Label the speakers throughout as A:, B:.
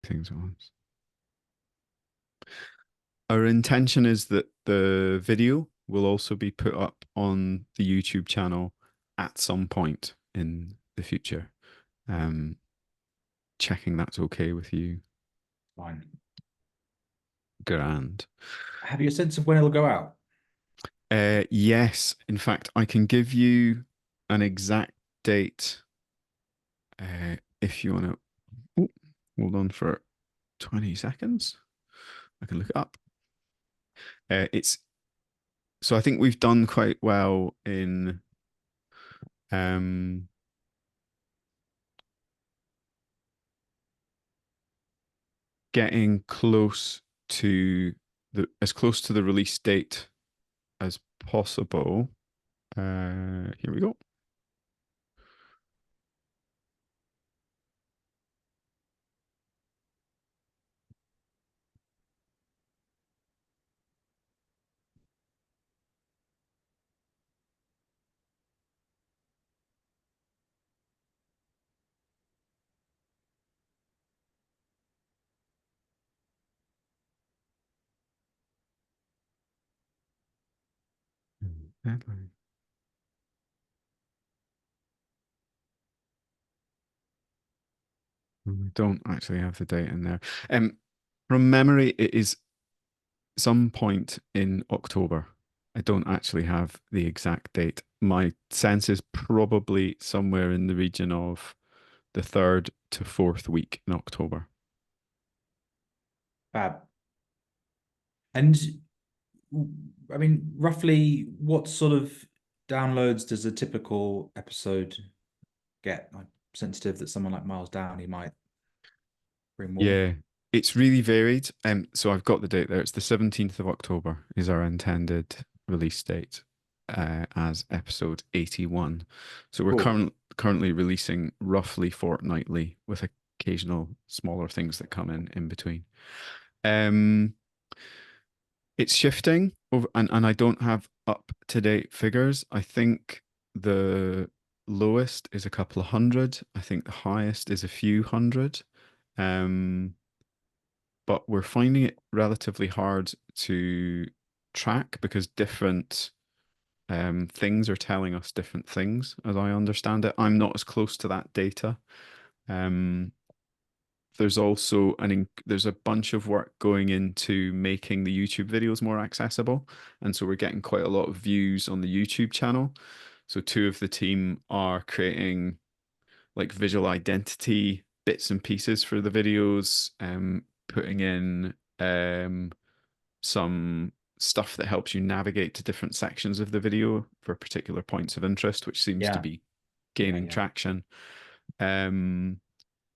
A: things at once. Our intention is that the video will also be put up on the YouTube channel at some point in the future. Um, Checking that's okay with you.
B: Fine.
A: Grand.
B: Have you a sense of when it'll go out?
A: Yes, in fact, I can give you an exact date if you want to. Hold on for 20 seconds. I can look it up. It's so I think we've done quite well in um, getting close to the release date as possible. Here we go. Deadline. We don't actually have the date in there. From memory, it is some point in October. I don't actually have the exact date. My sense is probably somewhere in the region of the third to fourth week in October.
B: Fab. And I mean, roughly what sort of downloads does a typical episode get? I'm sensitive that someone like Miles Downey might bring more.
A: Yeah, it's really varied. So I've got the date there. It's the 17th of October is our intended release date as episode 81. So we're
B: Cool.
A: currently releasing roughly fortnightly with occasional smaller things that come in between. Um, it's shifting over, and I don't have up to date figures. I think the lowest is a couple of hundred. I think the highest is a few hundred. Um, but we're finding it relatively hard to track because different things are telling us different things, as I understand it. I'm not as close to that data. Um, there's also there's a bunch of work going into making the YouTube videos more accessible, and so we're getting quite a lot of views on the YouTube channel. So two of the team are creating like visual identity bits and pieces for the videos, putting in some stuff that helps you navigate to different sections of the video for particular points of interest, which seems to
B: Yeah,
A: be
B: yeah,
A: gaining
B: yeah.
A: traction. Um,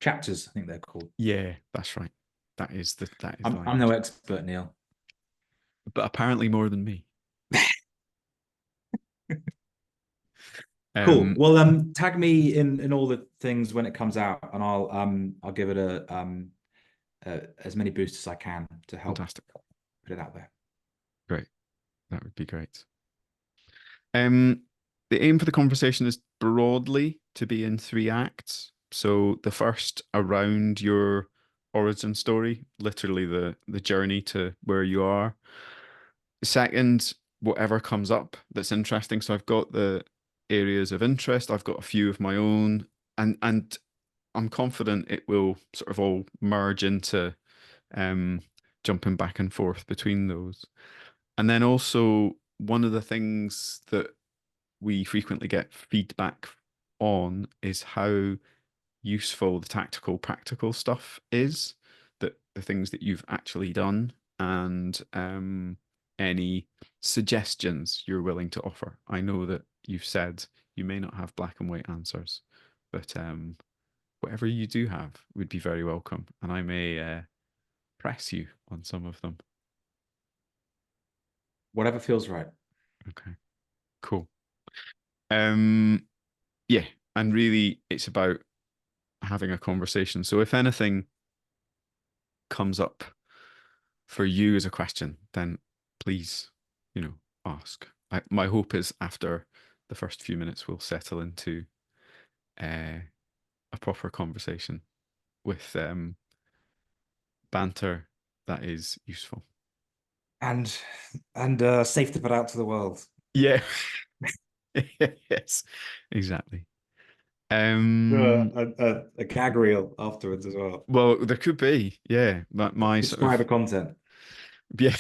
B: Chapters, I think they're called.
A: yeah, that's right. That is the
B: I'm
A: language.
B: no expert, Neil.
A: But apparently more than me.
B: Cool.
A: Um,
B: Well, tag me in all the things when it comes out, and I'll give it as many boosts as I can to help
A: Fantastic.
B: put it out there.
A: Great. That would be great. Um, the aim for the conversation is broadly to be in three acts. So the first around your origin story, literally the journey to where you are. Second, whatever comes up that's interesting. So I've got the areas of interest. I've got a few of my own, and I'm confident it will sort of all merge into um, jumping back and forth between those. And then also one of the things that we frequently get feedback on is how useful the tactical, practical stuff is, that the things that you've actually done, and any suggestions you're willing to offer. I know that you've said you may not have black and white answers, but whatever you do have would be very welcome, and I may press you on some of them.
B: Whatever feels right.
A: Okay, cool. Um, yeah, and really, it's about having a conversation. So if anything comes up for you as a question, then please, ask. My hope is after the first few minutes, we'll settle into uh, a proper conversation with banter that is useful.
B: and safe to put out to the world.
A: Yeah. Yes, exactly.
B: Uh,
A: Um,
B: a gag reel afterwards as well.
A: well, there could be, yeah, my sort
B: Subscriber
A: of
B: content.
A: yeah,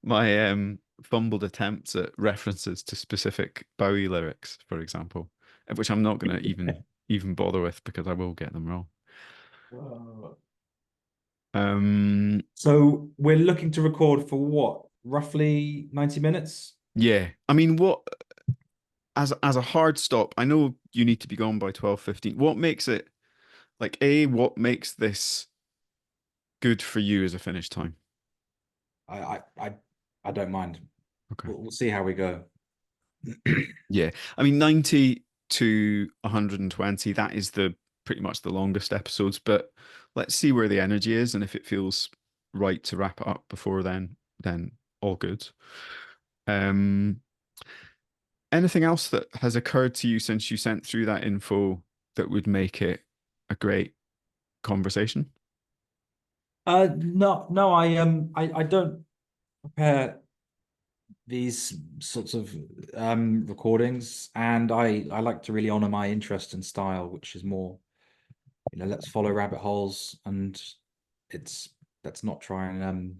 A: my fumbled attempts at references to specific Bowie lyrics, for example, which I'm not gonna even bother with because I will get them wrong.
B: Whoa.
A: Um,
B: So we're looking to record for what? Roughly 90 minutes?
A: yeah, I mean, what as a hard stop, I know you need to be gone by 12:15. What makes it like what makes this good for you as a finish time?
B: I I I, I don't mind.
A: Okay.
B: We'll see how we go.
A: Yeah. I mean, 90 to 120, that is the pretty much the longest episodes, but let's see where the energy is and if it feels right to wrap it up before then all good. Um, anything else that has occurred to you since you sent through that info that would make it a great conversation?
B: No, no, I don't prepare these sorts of recordings, and I like to really honor my interest and style, which is more, let's follow rabbit holes, and it's let's not try and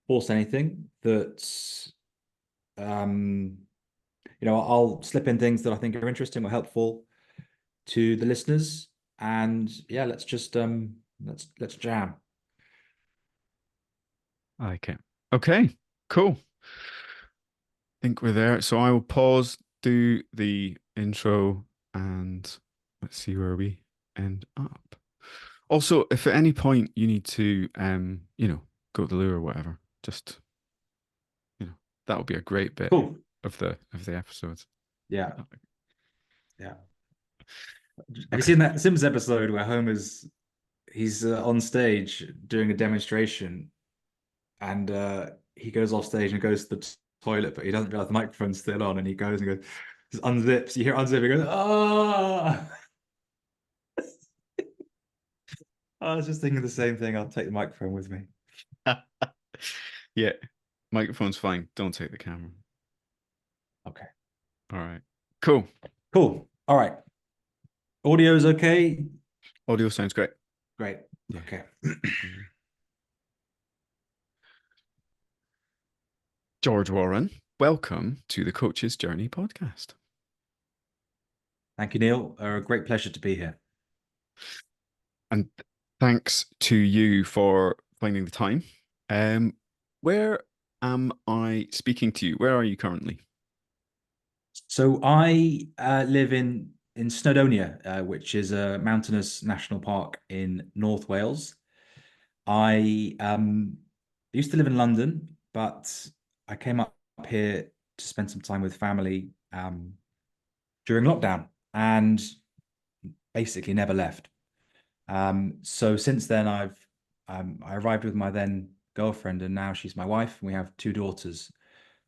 B: force anything that um I'll slip in things that I think are interesting or helpful to the listeners, and yeah, let's just let's jam.
A: I like it. Okay, cool. Think we're there. So I will pause, do the intro, and let's see where we end up. Also, if at any point you need to, go to the loo or whatever, just, you know, that would be a great bit
B: Cool.
A: of the episodes.
B: Yeah, yeah. Have you
A: Okay.
B: seen that Simpsons episode where Homer's he's on stage doing a demonstration, and he goes off stage and goes to the toilet, but he doesn't realize the microphone's still on, and he goes and goes, just unzips. You hear unzipping, he goes, ah. I was just thinking the same thing. I'll take the microphone with me.
A: Yeah, microphone's fine. Don't take the camera.
B: Okay.
A: All right. Cool.
B: Cool. All right. Audio's okay.
A: Audio sounds great.
B: Great.
A: Yeah.
B: Okay.
A: George Warren, welcome to the Coach's Journey podcast.
B: Thank you, Neil. A great pleasure to be here.
A: And thanks to you for finding the time. Where am I speaking to you? Where are you currently?
B: So I live in Snowdonia, which is a mountainous national park in North Wales. I used to live in London, but I came up here to spend some time with family during lockdown and basically never left. So since then, I arrived with my then girlfriend, and now she's my wife, and we have two daughters.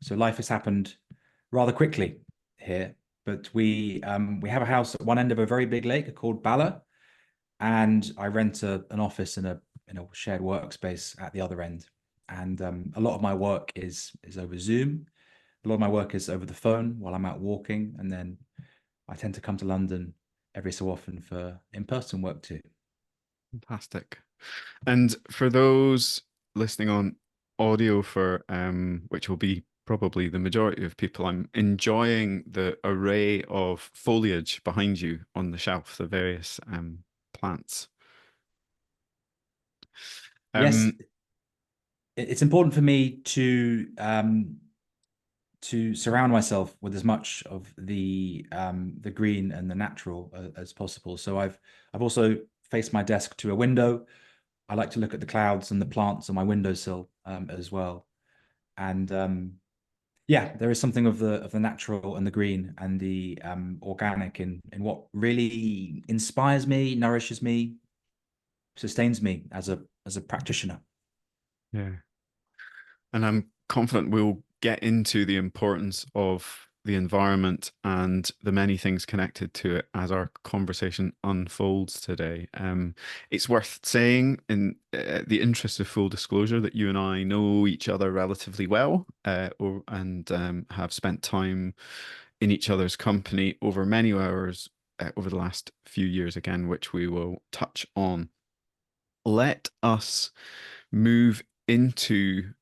B: So life has happened rather quickly here, but we have a house at one end of a very big lake called Bala, and I rent an office in a shared workspace at the other end. And a lot of my work is over Zoom. A lot of my work is over the phone while I'm out walking, and then I tend to come to London every so often for in-person work too.
A: Fantastic. And for those listening on audio for which will be probably the majority of people, I'm enjoying the array of foliage behind you on the shelf, the various plants.
B: Yes,
A: Um,
B: it's important for me to surround myself with as much of the green and the natural as possible. So I've also faced my desk to a window. I like to look at the clouds and the plants on my windowsill as well. And yeah, there is something of the natural and the green and the organic in what really inspires me, nourishes me, sustains me as a practitioner.
A: yeah. And I'm confident we'll get into the importance of the environment and the many things connected to it as our conversation unfolds today. It's worth saying, in the interest of full disclosure, that you and I know each other relatively well, and have spent time in each other's company over many hours over the last few years, again, which we will touch on. Let us move into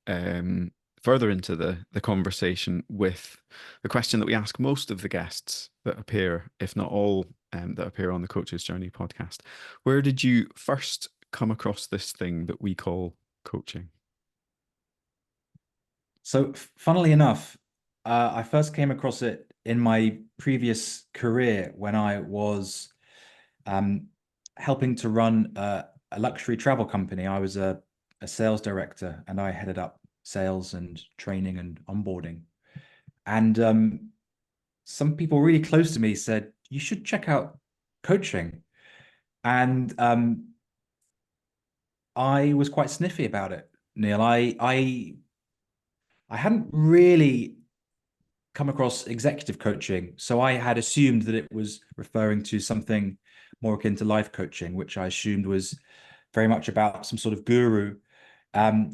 A: further into the conversation with the question that we ask most of the guests that appear, if not all, that appear on the Coach's Journey podcast. Where did you first come across this thing that we call coaching?
B: So, funnily enough, I first came across it in my previous career when I was um, helping to run a luxury travel company. I was a sales director, and I headed up sales and training and onboarding. And some people really close to me said, "You should check out coaching." And I was quite sniffy about it, Neil. I hadn't really come across executive coaching, so I had assumed that it was referring to something more akin to life coaching, which I assumed was very much about some sort of guru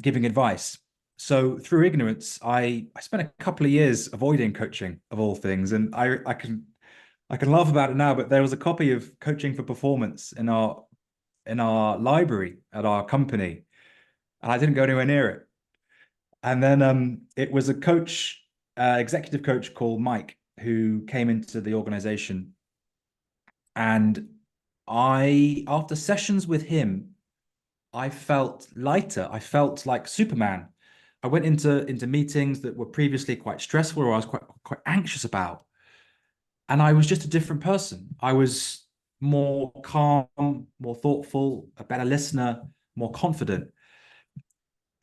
B: giving advice. So through ignorance, I spent a couple of years avoiding coaching of all things, and I can laugh about it now, but there was a copy of Coaching for Performance in our library at our company, and I didn't go anywhere near it. And then it was a coach, executive coach called Mike, who came into the organization. And after sessions with him, I felt lighter. I felt like Superman. I went into meetings that were previously quite stressful or I was quite anxious about. And I was just a different person. I was more calm, more thoughtful, a better listener, more confident.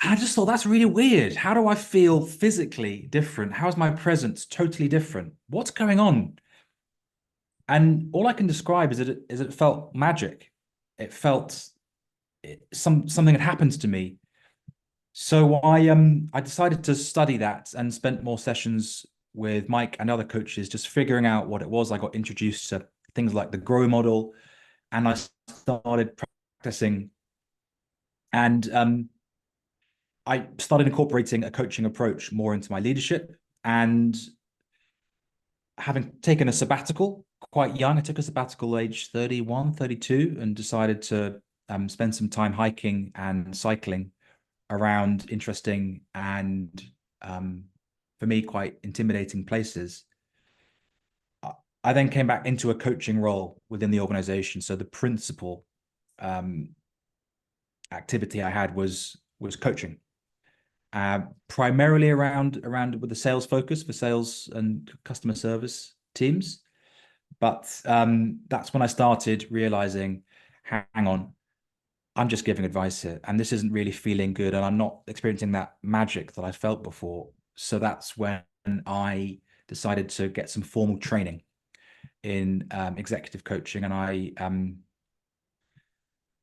B: And I just thought that's really weird. How do I feel physically different? How is my presence totally different? What's going on? And all I can describe is that it felt magic. It felt something had happened to me. So I decided to study that and spent more sessions with Mike and other coaches, just figuring out what it was. I got introduced to things like the Grow model, and I started practicing. And I started incorporating a coaching approach more into my leadership. And having taken a sabbatical quite young, I took a sabbatical age 31, 32, and decided to spend some time hiking and cycling around interesting and for me quite intimidating places. I then came back into a coaching role within the organization. So the principal um, activity I had was coaching, primarily around with a sales focus for sales and customer service teams. But that's when I started realizing, hang on, I'm just giving advice here, and this isn't really feeling good, and I'm not experiencing that magic that I felt before. So that's when I decided to get some formal training in executive coaching, and I,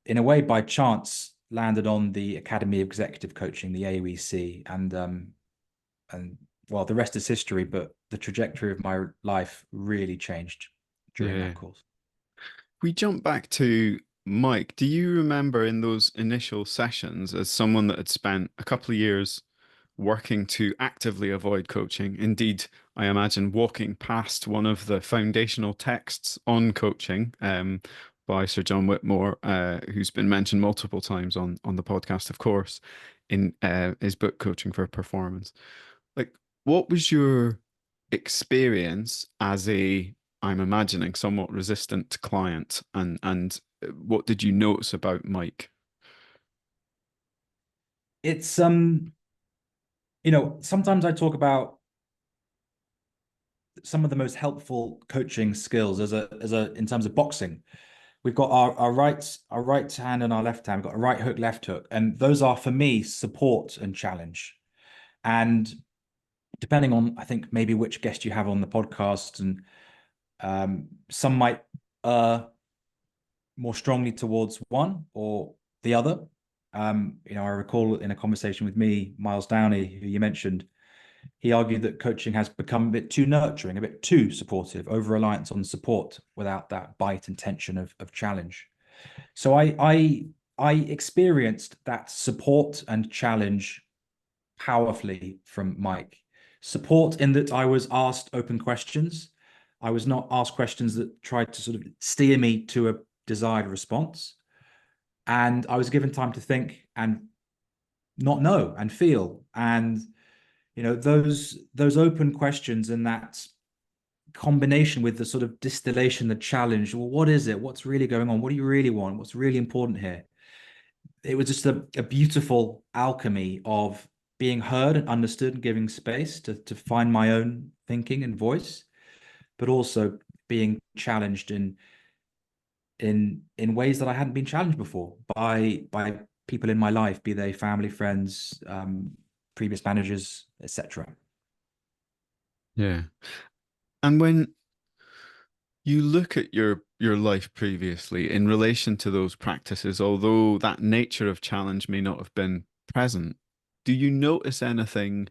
B: in a way, by chance, landed on the Academy of Executive Coaching, the AEC, and well, the rest is history. But the trajectory of my life really changed during
A: Yeah.
B: that course.
A: We jump back to Mike. Do you remember in those initial sessions, as someone that had spent a couple of years working to actively avoid coaching? Indeed, I imagine walking past one of the foundational texts on coaching, by Sir John Whitmore, who's been mentioned multiple times on the podcast, of course, in his book Coaching for Performance. Like, what was your experience as a, I'm imagining, somewhat resistant client, and what did you notice about Mike?
B: It's sometimes I talk about some of the most helpful coaching skills as a in terms of boxing. We've got our right hand and our left hand. We've got a right hook, left hook, and those are for me support and challenge. And depending on, I think, maybe which guest you have on the podcast, and some might more strongly towards one or the other. I recall in a conversation with me, Miles Downey, who you mentioned, He argued that coaching has become a bit too nurturing, a bit too supportive, over reliance on support without that bite and tension of challenge. So I experienced that support and challenge powerfully from Mike. Support in that I was asked open questions. I was not asked questions that tried to sort of steer me to a desired response. And I was given time to think and not know and feel. And those open questions and that combination with the sort of distillation, the challenge. Well, what is it? What's really going on? What do you really want? What's really important here? It was just a beautiful alchemy of being heard and understood and giving space to find my own thinking and voice, but also being challenged in ways that I hadn't been challenged before by people in my life, be they family, friends, previous managers, etc.
A: Yeah. And when you look at your life previously in relation to those practices, although that nature of challenge may not have been present, do you notice anything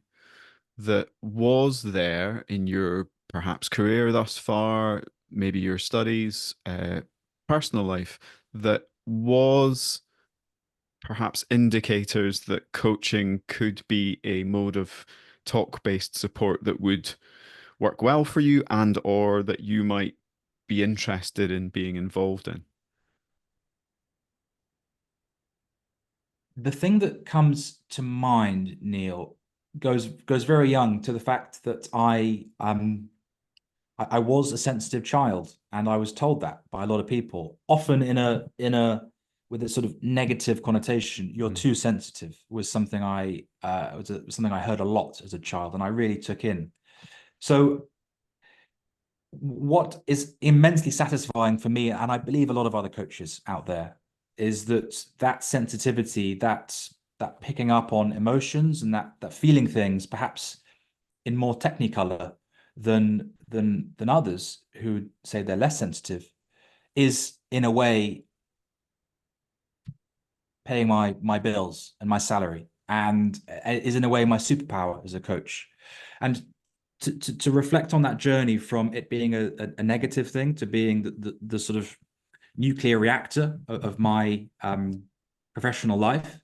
A: that was there in your perhaps career thus far, maybe your studies, personal life, that was perhaps indicators that coaching could be a mode of talk-based support that would work well for you and or that you might be interested in being involved in?
B: The thing that comes to mind, Neil, goes very young to the fact that I was a sensitive child, and I was told that by a lot of people, often in a with a sort of negative connotation. You're
A: Mm.
B: too sensitive was something something I heard a lot as a child, and I really took in. So what is immensely satisfying for me, and I believe a lot of other coaches out there, is that sensitivity, that picking up on emotions and that feeling things, perhaps in more technicolor than others who say they're less sensitive, is in a way paying my bills and my salary, and is in a way my superpower as a coach. And to reflect on that journey from it being a negative thing to being the sort of nuclear reactor of my professional life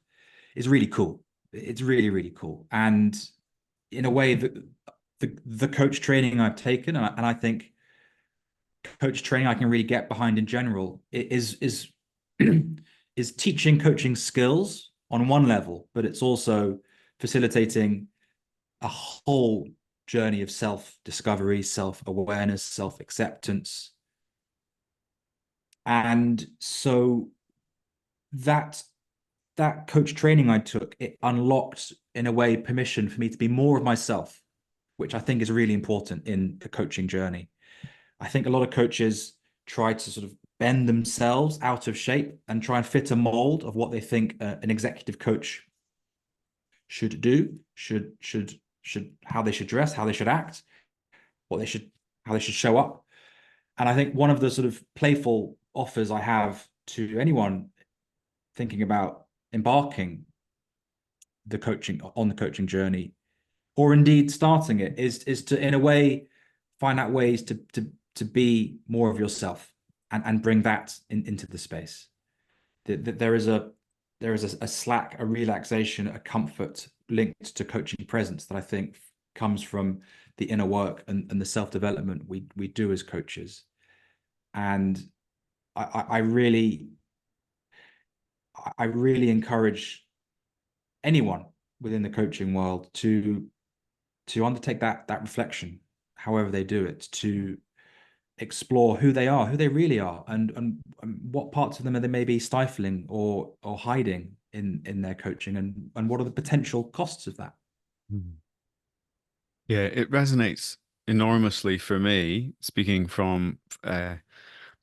B: is really cool. It's really, really cool. And in a way that the coach training I've taken, and I think coach training I can really get behind in general is is teaching coaching skills on one level, but it's also facilitating a whole journey of self-discovery, self-awareness, self-acceptance. And so that that coach training I took, it unlocked in a way permission for me to be more of myself, which I think is really important in the coaching journey. I think a lot of coaches try to sort of bend themselves out of shape and try and fit a mold of what they think an executive coach should do, should how they should dress, how they should act, what they should how they should show up. And I think one of the sort of playful offers I have to anyone thinking about embarking the coaching journey, or indeed starting it, is to in a way find out ways to be more of yourself and bring that into the space. There is a slack, a relaxation, a comfort linked to coaching presence that I think comes from the inner work and the self-development we do as coaches. And I really encourage anyone within the coaching world to undertake that reflection, however they do it, to explore who they are, who they really are, and what parts of them are they maybe stifling or hiding in their coaching, and what are the potential costs of that.
A: Mm. Yeah, it resonates enormously for me, speaking from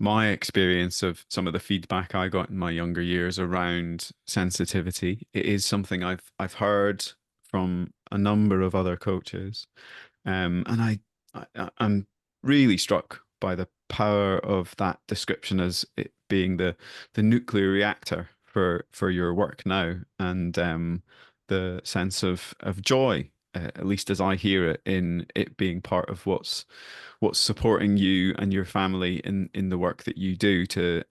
A: my experience of some of the feedback I got in my younger years around sensitivity. It is something I've heard from a number of other coaches. And I'm really struck by the power of that description as it being the nuclear reactor for your work now, and the sense of joy at least as I hear it, in it being part of what's supporting you and your family in the work that you do to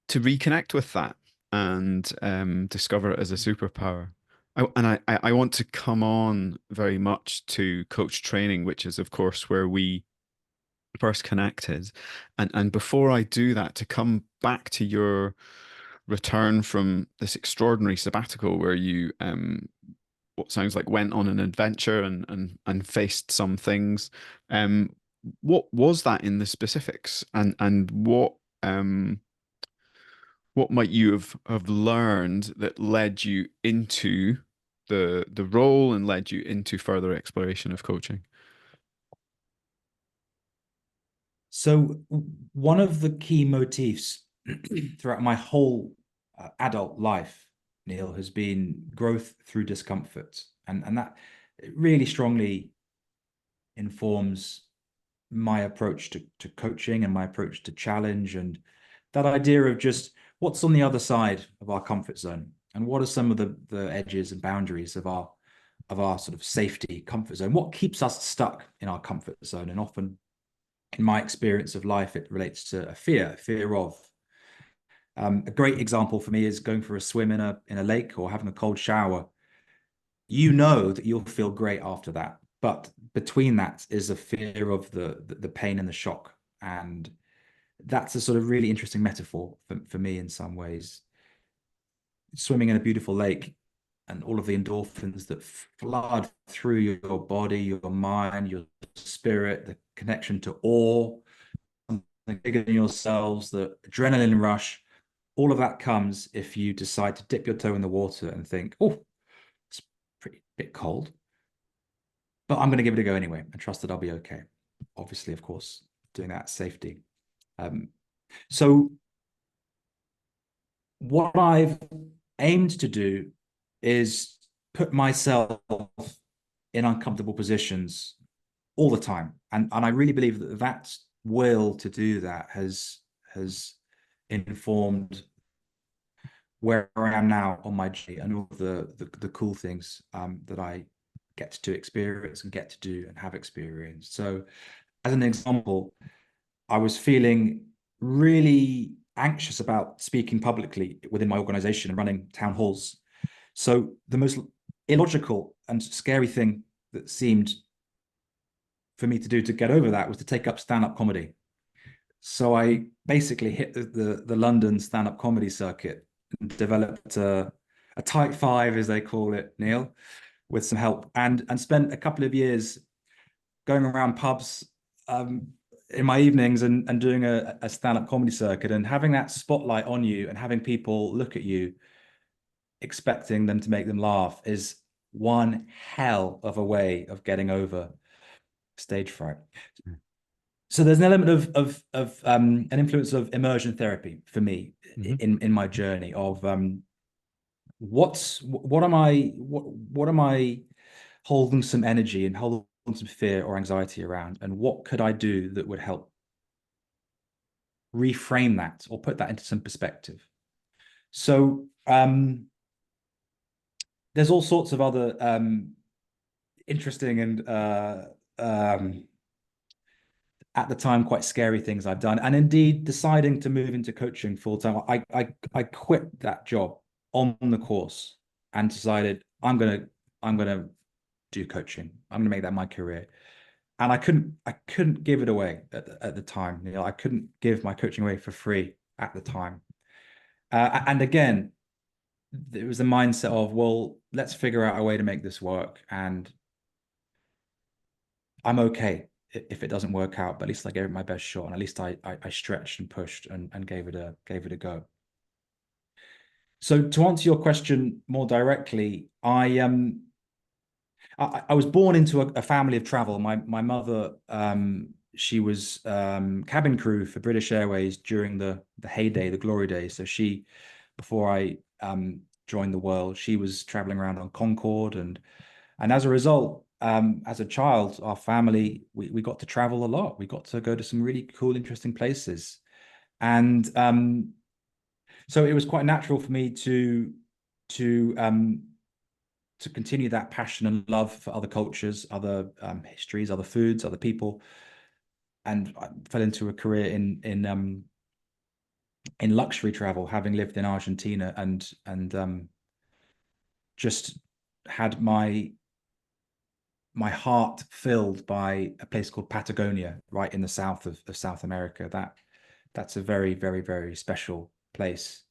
A: reconnect with that and discover it as a superpower. I want to come on very much to coach training, which is, of course, where we first connected. And before I do that, to come back to your return from this extraordinary sabbatical where you what sounds like went on an adventure and faced some things. What was that in the specifics? And what might you have learned that led you into the role and led you into further exploration of coaching?
B: So one of the key motifs throughout my whole adult life, Neil, has been growth through discomfort, and that really strongly informs my approach to coaching and my approach to challenge, and that idea of just what's on the other side of our comfort zone, and what are some of the edges and boundaries of our sort of safety comfort zone, what keeps us stuck in our comfort zone. And often in my experience of life, it relates to a fear of. A great example for me is going for a swim in a lake or having a cold shower. You know that you'll feel great after that, but between that is a fear of the pain and the shock. And that's a sort of really interesting metaphor for me in some ways. Swimming in a beautiful lake and all of the endorphins that flood through your body, your mind, your spirit, the connection to awe, something bigger than yourselves, the adrenaline rush, all of that comes if you decide to dip your toe in the water and think, oh, it's pretty bit cold, but I'm going to give it a go anyway and trust that I'll be okay. Obviously, of course, doing that safety. So what I've aimed to do is put myself in uncomfortable positions all the time. And I really believe that that will to do that has informed where I am now on my journey and all the cool things that I get to experience and get to do and have experienced. So as an example, I was feeling really anxious about speaking publicly within my organization and running town halls. So the most illogical and scary thing that seemed for me to do to get over that was to take up stand-up comedy. So I basically hit the London stand-up comedy circuit and developed a type five, as they call it, Neil, with some help, and spent a couple of years going around pubs in my evenings and doing a stand-up comedy circuit and having that spotlight on you and having people look at you expecting them to make them laugh is one hell of a way of getting over stage fright. So there's an element of an influence of immersion therapy for me in my journey of what am I holding some energy and holding some fear or anxiety around, and what could I do that would help reframe that or put that into some perspective. So there's all sorts of other interesting and at the time quite scary things I've done, and indeed deciding to move into coaching full time. I quit that job on the course and decided I'm gonna do coaching. I'm gonna make that my career. And I couldn't give it away at the time. You know, I couldn't give my coaching away for free at the time. And again, it was a mindset of, well, let's figure out a way to make this work. And I'm okay if it doesn't work out, but at least I gave it my best shot. And at least I stretched and pushed and gave it a go. So to answer your question more directly, I was born into a family of travel. My mother, she was cabin crew for British Airways during the heyday, the glory days. So she, before I joined the world, she was traveling around on Concorde, and as a result, as a child, our family we got to travel a lot. We got to go to some really cool, interesting places, and so it was quite natural for me to to continue that passion and love for other cultures, other histories, other foods, other people, and I fell into a career in luxury travel, having lived in Argentina, and just had my heart filled by a place called Patagonia, right in the south of South America. That's a very, very, very special place.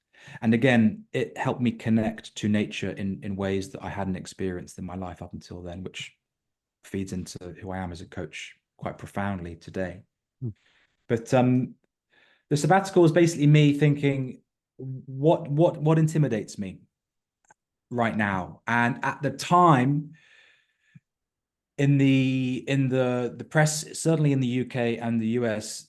B: And again, it helped me connect to nature in ways that I hadn't experienced in my life up until then, which feeds into who I am as a coach quite profoundly today.
A: Hmm.
B: But the sabbatical was basically me thinking, what intimidates me right now? And at the time, in the press, certainly in the UK and the US,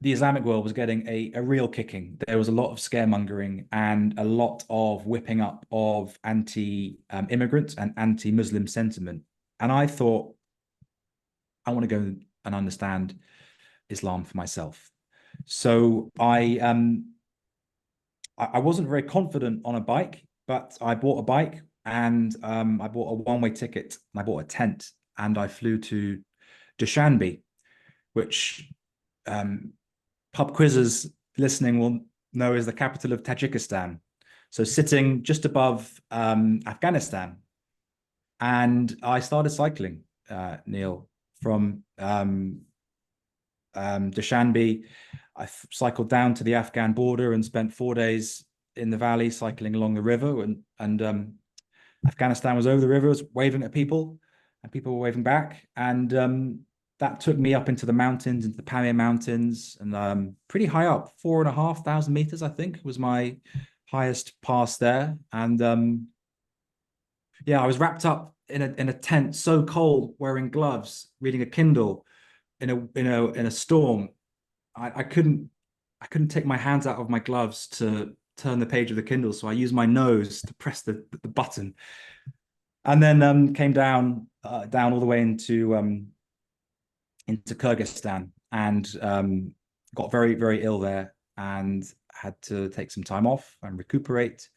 B: the Islamic world was getting a real kicking. There was a lot of scaremongering and a lot of whipping up of anti-immigrant and anti-Muslim sentiment. And I thought, I want to go and understand Islam for myself. So I wasn't very confident on a bike, but I bought a bike and I bought a one-way ticket and I bought a tent and I flew to Dushanbe, which pub quizzes listening will know is the capital of Tajikistan. So sitting just above Afghanistan. And I started cycling, Neil, from Dushanbe. I cycled down to the Afghan border and spent 4 days in the valley cycling along the river. And Afghanistan was over the river, was waving at people, and people were waving back. And that took me up into the mountains, into the Pamir Mountains, and pretty high up, 4,500 meters, I think, was my highest pass there. And yeah, I was wrapped up in a tent, so cold, wearing gloves, reading a Kindle in a storm. I couldn't take my hands out of my gloves to turn the page of the Kindle, so I used my nose to press the button, and then came down all the way into Kyrgyzstan, and got very, very ill there and had to take some time off and recuperate,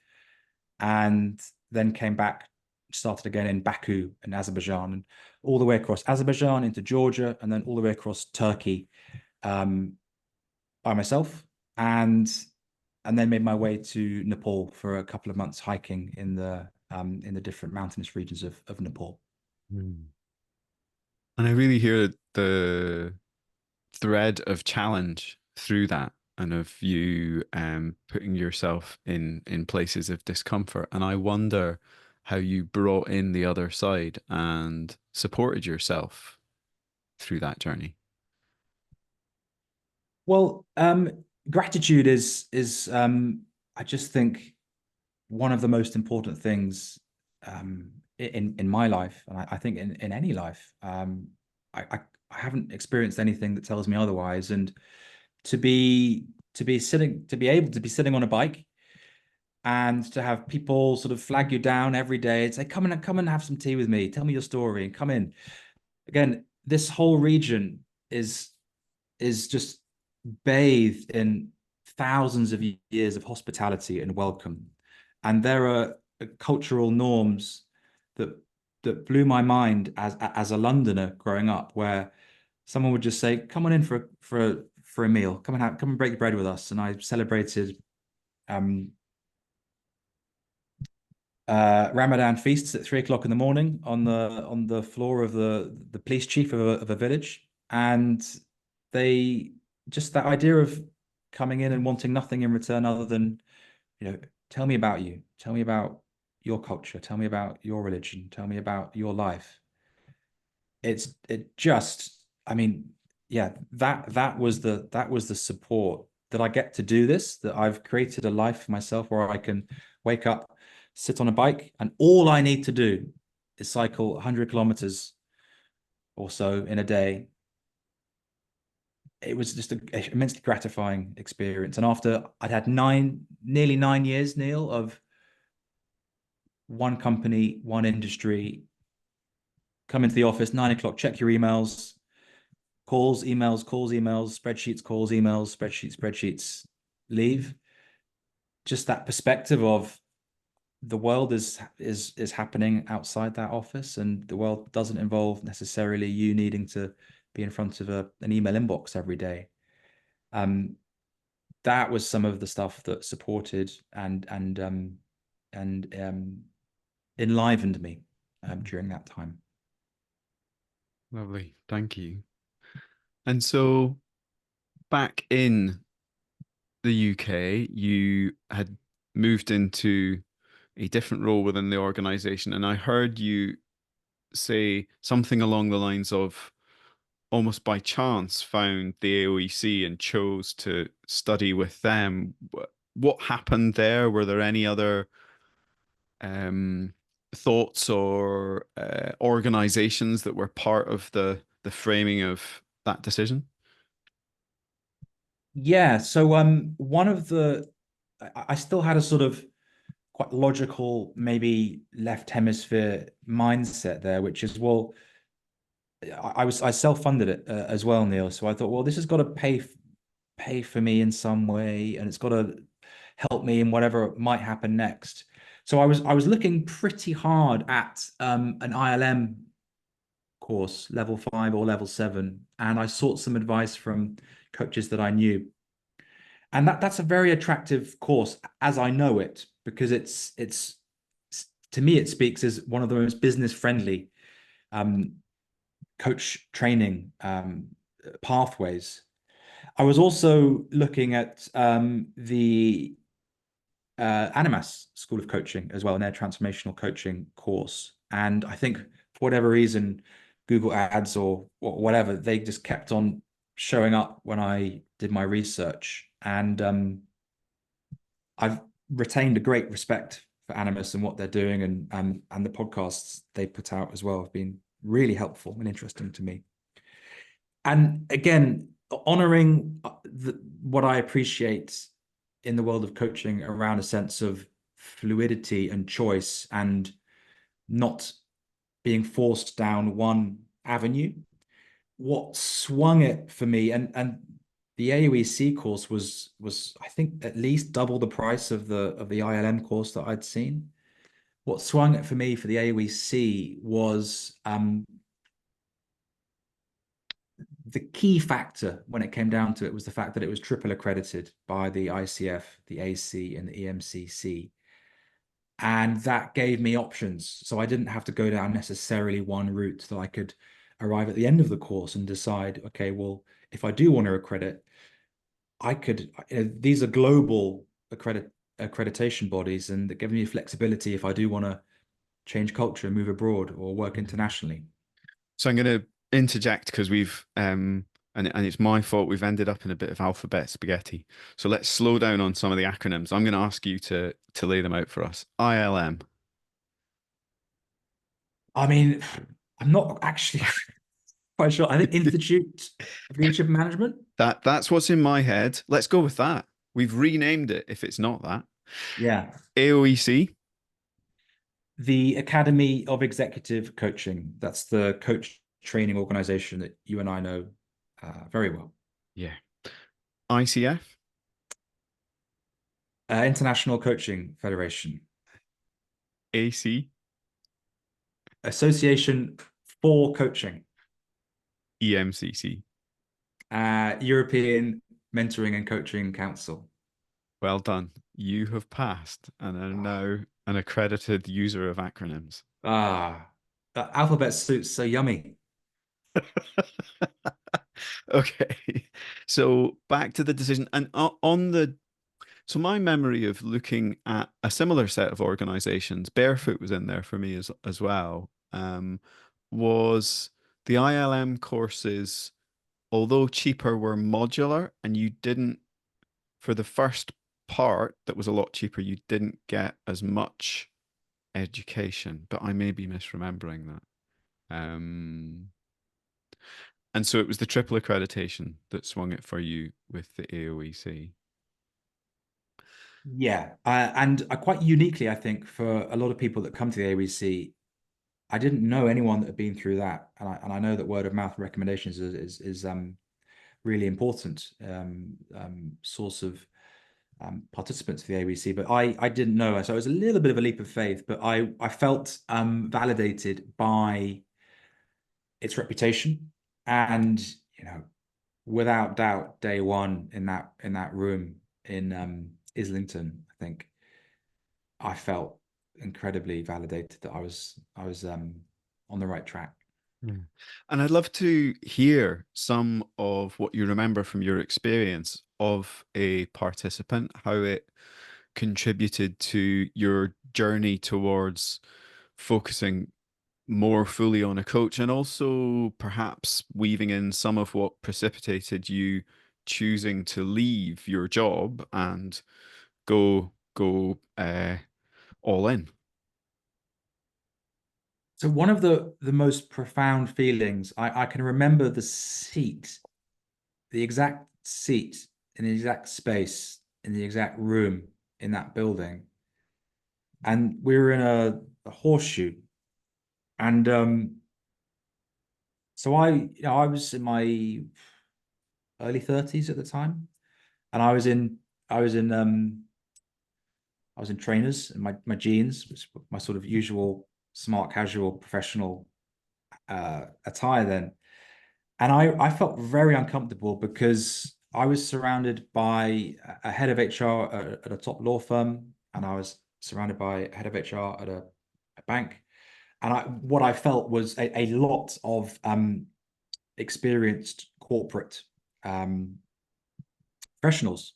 B: and then came back, started again in Baku in Azerbaijan, and all the way across Azerbaijan into Georgia, and then all the way across Turkey um, by myself, and then made my way to Nepal for a couple of months hiking in the different mountainous regions of Nepal.
A: Hmm. And I really hear the thread of challenge through that and of you putting yourself in places of discomfort. And I wonder how you brought in the other side and supported yourself through that journey.
B: Well, gratitude is I just think one of the most important things in my life, and I think in any life. I haven't experienced anything that tells me otherwise, and to be to be able to be sitting on a bike and to have people sort of flag you down every day and say, come and have some tea with me, tell me your story, and come in. Again, this whole region is just bathed in thousands of years of hospitality and welcome. And there are cultural norms that blew my mind as a Londoner growing up, where someone would just say, "Come on in for a meal. Come and break bread with us." And I celebrated um, Ramadan feasts at 3 o'clock in the morning on the floor of the police chief of a village, and they just that idea of coming in and wanting nothing in return other than, tell me about you, tell me about your culture, tell me about your religion, tell me about your life. It just, I mean, yeah, that was the support that I get to do this, that I've created a life for myself where I can wake up, sit on a bike, and all I need to do is cycle 100 kilometers or so in a day. It was just an immensely gratifying experience. And after I'd had nearly 9 years, Neil, of one company, one industry, come into the office, 9 o'clock, check your emails, calls, emails, spreadsheets, calls, emails, spreadsheets, leave. Just that perspective of the world is happening outside that office, and the world doesn't involve necessarily you needing to be in front of an email inbox every day. Um, that was some of the stuff that supported and enlivened me during that time.
A: Lovely. Thank you. And so back in the UK, you had moved into a different role within the organization. And I heard you say something along the lines of almost by chance found the AOEC and chose to study with them. What happened there? Were there any other um, thoughts or organizations that were part of the framing of that decision?
B: Yeah, so one of the I still had a sort of quite logical, maybe left hemisphere mindset there, which is, well, I self-funded it as well, Neil. So I thought, well, this has got to pay for me in some way, and it's got to help me in whatever might happen next. So I was looking pretty hard at an ILM course, level 5 or level 7, and I sought some advice from coaches that I knew. And that's a very attractive course as I know it, because it's to me it speaks as one of the most business friendly um, coach training pathways. I was also looking at the Animas School of Coaching as well, in their transformational coaching course. And I think for whatever reason, Google Ads or whatever, they just kept on showing up when I did my research. And I've retained a great respect for Animus and what they're doing, and the podcasts they put out as well have been really helpful and interesting to me. And again, honoring what I appreciate in the world of coaching around a sense of fluidity and choice, and not being forced down one avenue. What swung it for me, and the AOEC course was I think at least double the price of the ILM course that I'd seen. What swung it for me for the AOEC was the key factor when it came down to it was the fact that it was triple accredited by the ICF, the AC, and the EMCC. And that gave me options. So I didn't have to go down necessarily one route, that I could arrive at the end of the course and decide, okay, well, if I do want to accredit, I could, these are global accreditation bodies, and that give me flexibility if I do want to change culture, move abroad, or work internationally.
A: So I'm going to interject because we've and it's my fault we've ended up in a bit of alphabet spaghetti. So let's slow down on some of the acronyms. I'm going to ask you to lay them out for us. ILM.
B: I mean, I'm not actually quite sure. I think Institute of Leadership and Management.
A: That's what's in my head. Let's go with that. We've renamed it if it's not that.
B: Yeah.
A: AOEC.
B: The Academy of Executive Coaching. That's the coach training organization that you and I know very well.
A: Yeah. ICF.
B: International Coaching Federation.
A: AC.
B: Association for Coaching.
A: EMCC.
B: European Mentoring and Coaching Council.
A: Well done. You have passed and are now an accredited user of acronyms.
B: That alphabet suit's so yummy.
A: Okay. So back to the decision and on the so my memory of looking at a similar set of organizations, Barefoot was in there for me as well, was the ILM courses, although cheaper, were modular and you didn't, for the first part that was a lot cheaper, you didn't get as much education, but I may be misremembering that. And so it was the triple accreditation that swung it for you with the AOEC.
B: Yeah, and quite uniquely, I think, for a lot of people that come to the AWC, I didn't know anyone that had been through that, and I know that word of mouth recommendations is really important source of participants for the ABC, but I didn't know. So it was a little bit of a leap of faith, but I felt validated by its reputation, and you know, without doubt, day one in that room in Islington, I think I felt incredibly validated that I was on the right track.
A: Yeah. And I'd love to hear some of what you remember from your experience of a participant, how it contributed to your journey towards focusing more fully on a coach, and also perhaps weaving in some of what precipitated you choosing to leave your job and go all in.
B: So one of the most profound feelings, I can remember the exact seat in the exact space in the exact room in that building, and we were in a horseshoe, and so I was in my early 30s at the time, and I was in trainers and my jeans, which was my sort of usual smart casual professional attire then. And I felt very uncomfortable because I was surrounded by a head of HR at a top law firm, and I was surrounded by a head of HR at a bank. And what I felt was a lot of experienced corporate um, professionals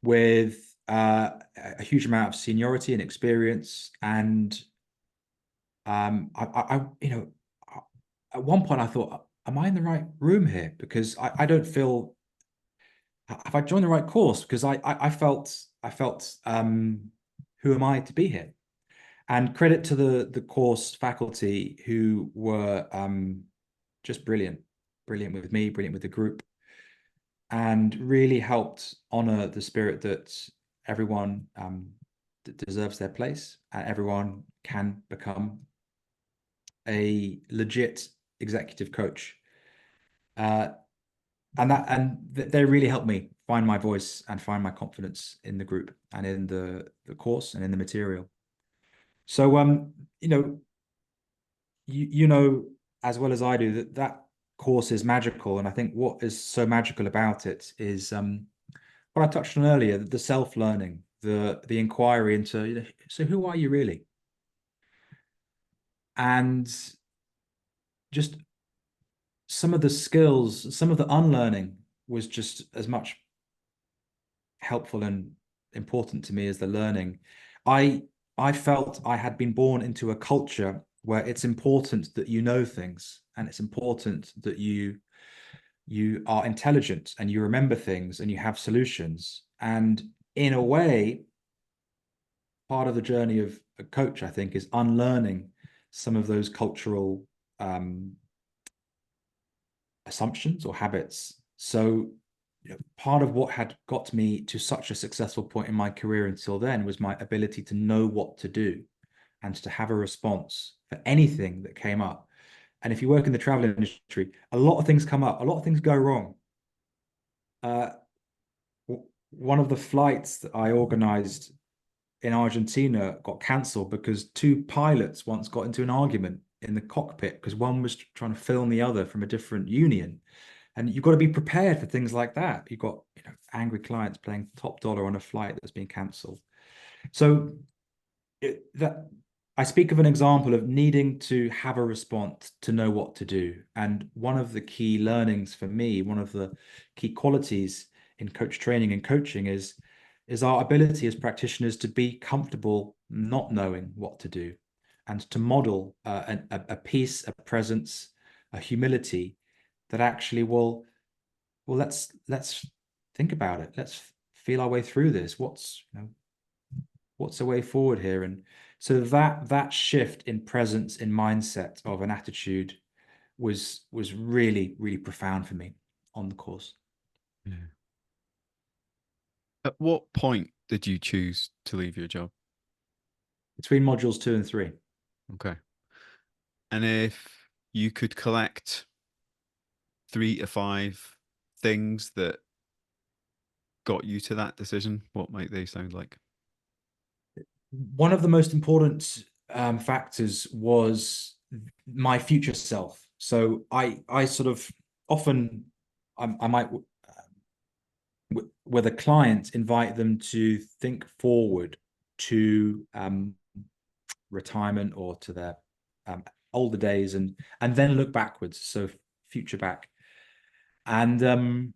B: with a huge amount of seniority and experience. And you know, at one point I thought, am I in the right room here? Because I don't feel, have I joined the right course? Because I felt, who am I to be here? And credit to the course faculty who were just brilliant, brilliant with me, brilliant with the group, and really helped honor the spirit that everyone deserves their place, and everyone can become a legit executive coach. Uh, and they really helped me find my voice and find my confidence in the group and in the course and in the material. So you know, you know as well as I do that that course is magical, and I think what is so magical about it is what I touched on earlier, the self-learning, the inquiry into, you know, so who are you really? And just some of the skills, some of the unlearning was just as much helpful and important to me as the learning. I I felt I had been born into a culture where it's important that you know things, and it's important that you are intelligent and you remember things and you have solutions. And in a way, part of the journey of a coach, I think, is unlearning some of those cultural assumptions or habits. So, you know, part of what had got me to such a successful point in my career until then was my ability to know what to do and to have a response for anything that came up. And if you work in the travel industry, a lot of things come up, a lot of things go wrong. Uh, One of the flights that I organized in Argentina got cancelled because two pilots once got into an argument in the cockpit because one was trying to film the other from a different union. And you've got to be prepared for things like that. You've got, you know, angry clients paying top dollar on a flight that's been cancelled. So that I speak of an example of needing to have a response to know what to do. And one of the key learnings for me, one of the key qualities in coach training and coaching is our ability as practitioners to be comfortable not knowing what to do, and to model a peace, a presence, a humility that actually will, well, let's think about it. Let's feel our way through this. What's the way forward here? And so that shift in presence, in mindset, of an attitude was really, really profound for me on the course.
A: Yeah. At what point did you choose to leave your job?
B: Between modules 2 and 3.
A: Okay. And if you could collect 3 to 5 things that got you to that decision? What might they sound like?
B: One of the most important factors was my future self. So I sort of often I might with a client invite them to think forward to retirement or to their older days, and then look backwards, so future back. And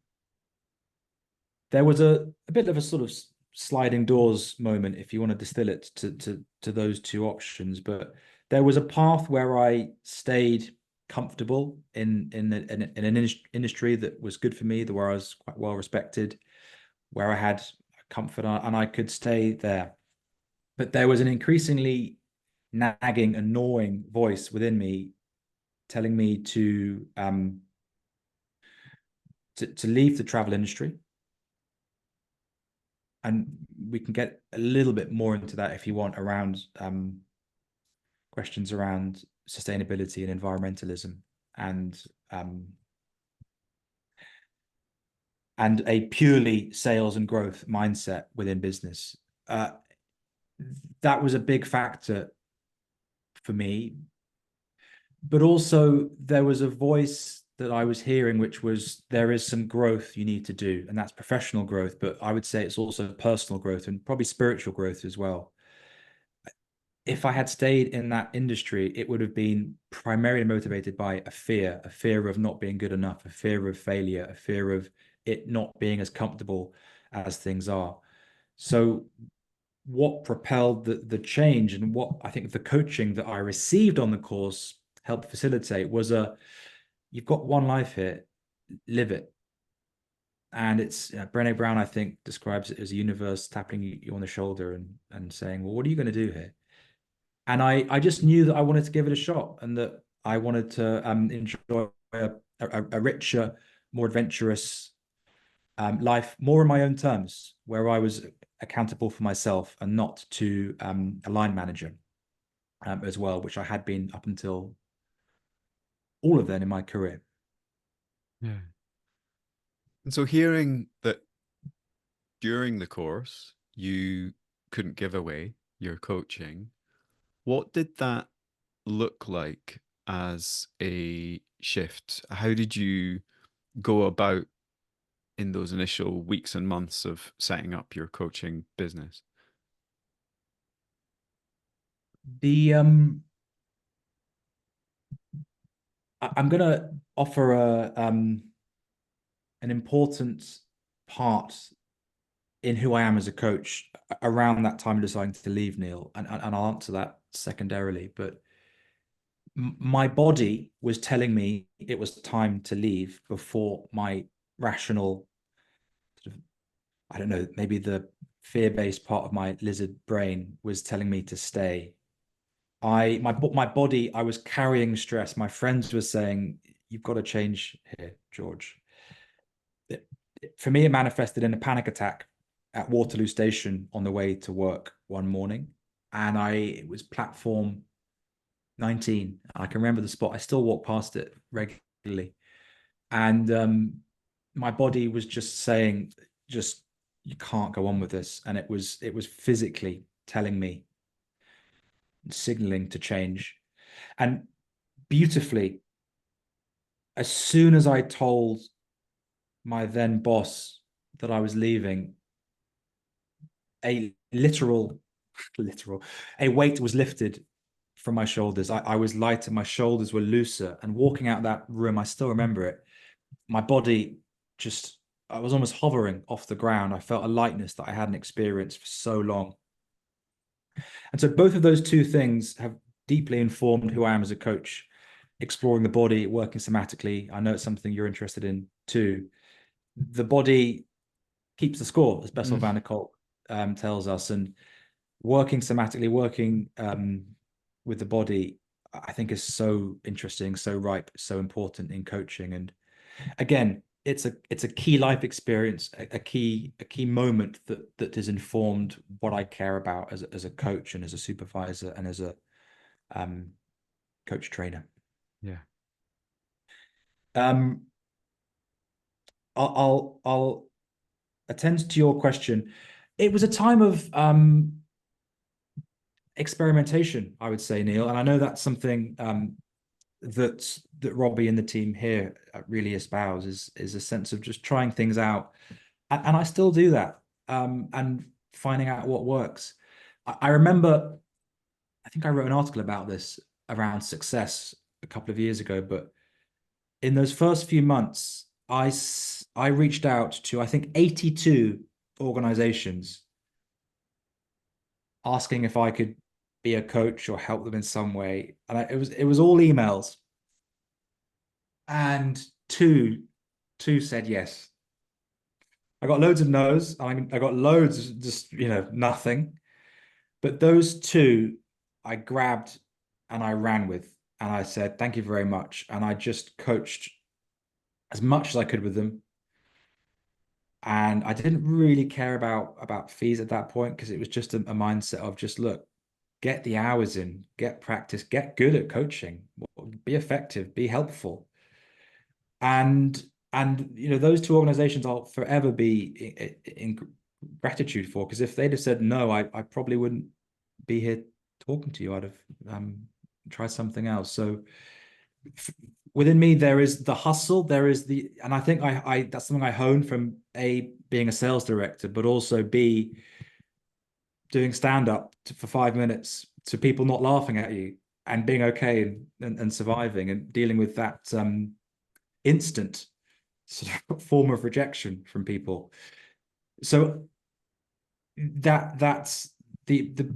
B: there was a bit of a sort of sliding doors moment, if you want to distill it to those two options. But there was a path where I stayed comfortable in an industry that was good for me, where I was quite well respected, where I had comfort, and I could stay there. But there was an increasingly nagging, annoying voice within me telling me to leave the travel industry. And we can get a little bit more into that if you want, around questions around sustainability and environmentalism, and um, and a purely sales and growth mindset within business. Uh, that was a big factor for me. But also there was a voice that I was hearing, which was, there is some growth you need to do, and that's professional growth. But I would say it's also personal growth and probably spiritual growth as well. If I had stayed in that industry, it would have been primarily motivated by a fear of not being good enough, a fear of failure, a fear of it not being as comfortable as things are. So what propelled the change, and what I think the coaching that I received on the course helped facilitate, was you've got one life here, live it. And it's Brené Brown, I think, describes it as a universe tapping you on the shoulder and saying, well, what are you going to do here? And I just knew that I wanted to give it a shot, and that I wanted to enjoy a richer, more adventurous life, more in my own terms, where I was accountable for myself and not to a line manager as well, which I had been up until all of then in my career.
A: Yeah. And so hearing that during the course you couldn't give away your coaching, what did that look like as a shift? How did you go about in those initial weeks and months of setting up your coaching business?
B: The I'm gonna offer an important part in who I am as a coach around that time of deciding to leave, Neil, and I'll answer that secondarily. But my body was telling me it was time to leave before my rational, sort of, I don't know, maybe the fear-based part of my lizard brain was telling me to stay. My body, I was carrying stress. My friends were saying, "You've got to change here, George." For me, it manifested in a panic attack at Waterloo Station on the way to work one morning, and it was platform 19. I can remember the spot. I still walk past it regularly, and my body was just saying, "Just you can't go on with this," and it was physically telling me, signaling to change. And beautifully, as soon as I told my then boss that I was leaving, a literal, a weight was lifted from my shoulders. I was lighter, my shoulders were looser. And walking out that room, I still remember it. My body just, I was almost hovering off the ground. I felt a lightness that I hadn't experienced for so long. And so both of those two things have deeply informed who I am as a coach. Exploring the body, working somatically. I know it's something you're interested in too. The body keeps the score, as Bessel
A: Mm.
B: van der Kolk tells us, and working somatically, working with the body, I think is so interesting, so ripe, so important in coaching. And again, it's a key life experience, a key moment that has informed what I care about as a coach and as a supervisor and as a um, coach trainer.
A: Yeah.
B: Um, I'll attend to your question, it was a time of experimentation, I would say, Neil. And I know that's something that Robbie and the team here really espouse is a sense of just trying things out. And I still do that, and finding out what works. I remember, I think I wrote an article about this around success a couple of years ago, but in those first few months, I reached out to, I think, 82 organizations asking if I could be a coach or help them in some way. And it was all emails. And two said yes. I got loads of no's. I got loads of just, nothing. But those two I grabbed and I ran with. And I said, thank you very much. And I just coached as much as I could with them. And I didn't really care about fees at that point because it was just a mindset of just look, get the hours in, get practice, get good at coaching, be effective, be helpful. And those two organizations I'll forever be in gratitude for, because if they'd have said no, I probably wouldn't be here talking to you. I'd have tried something else. So within me, there is the hustle, and I think I that's something I honed from A, being a sales director, but also B, doing stand up for 5 minutes to people not laughing at you and being okay and surviving and dealing with that instant sort of form of rejection from people. So that's the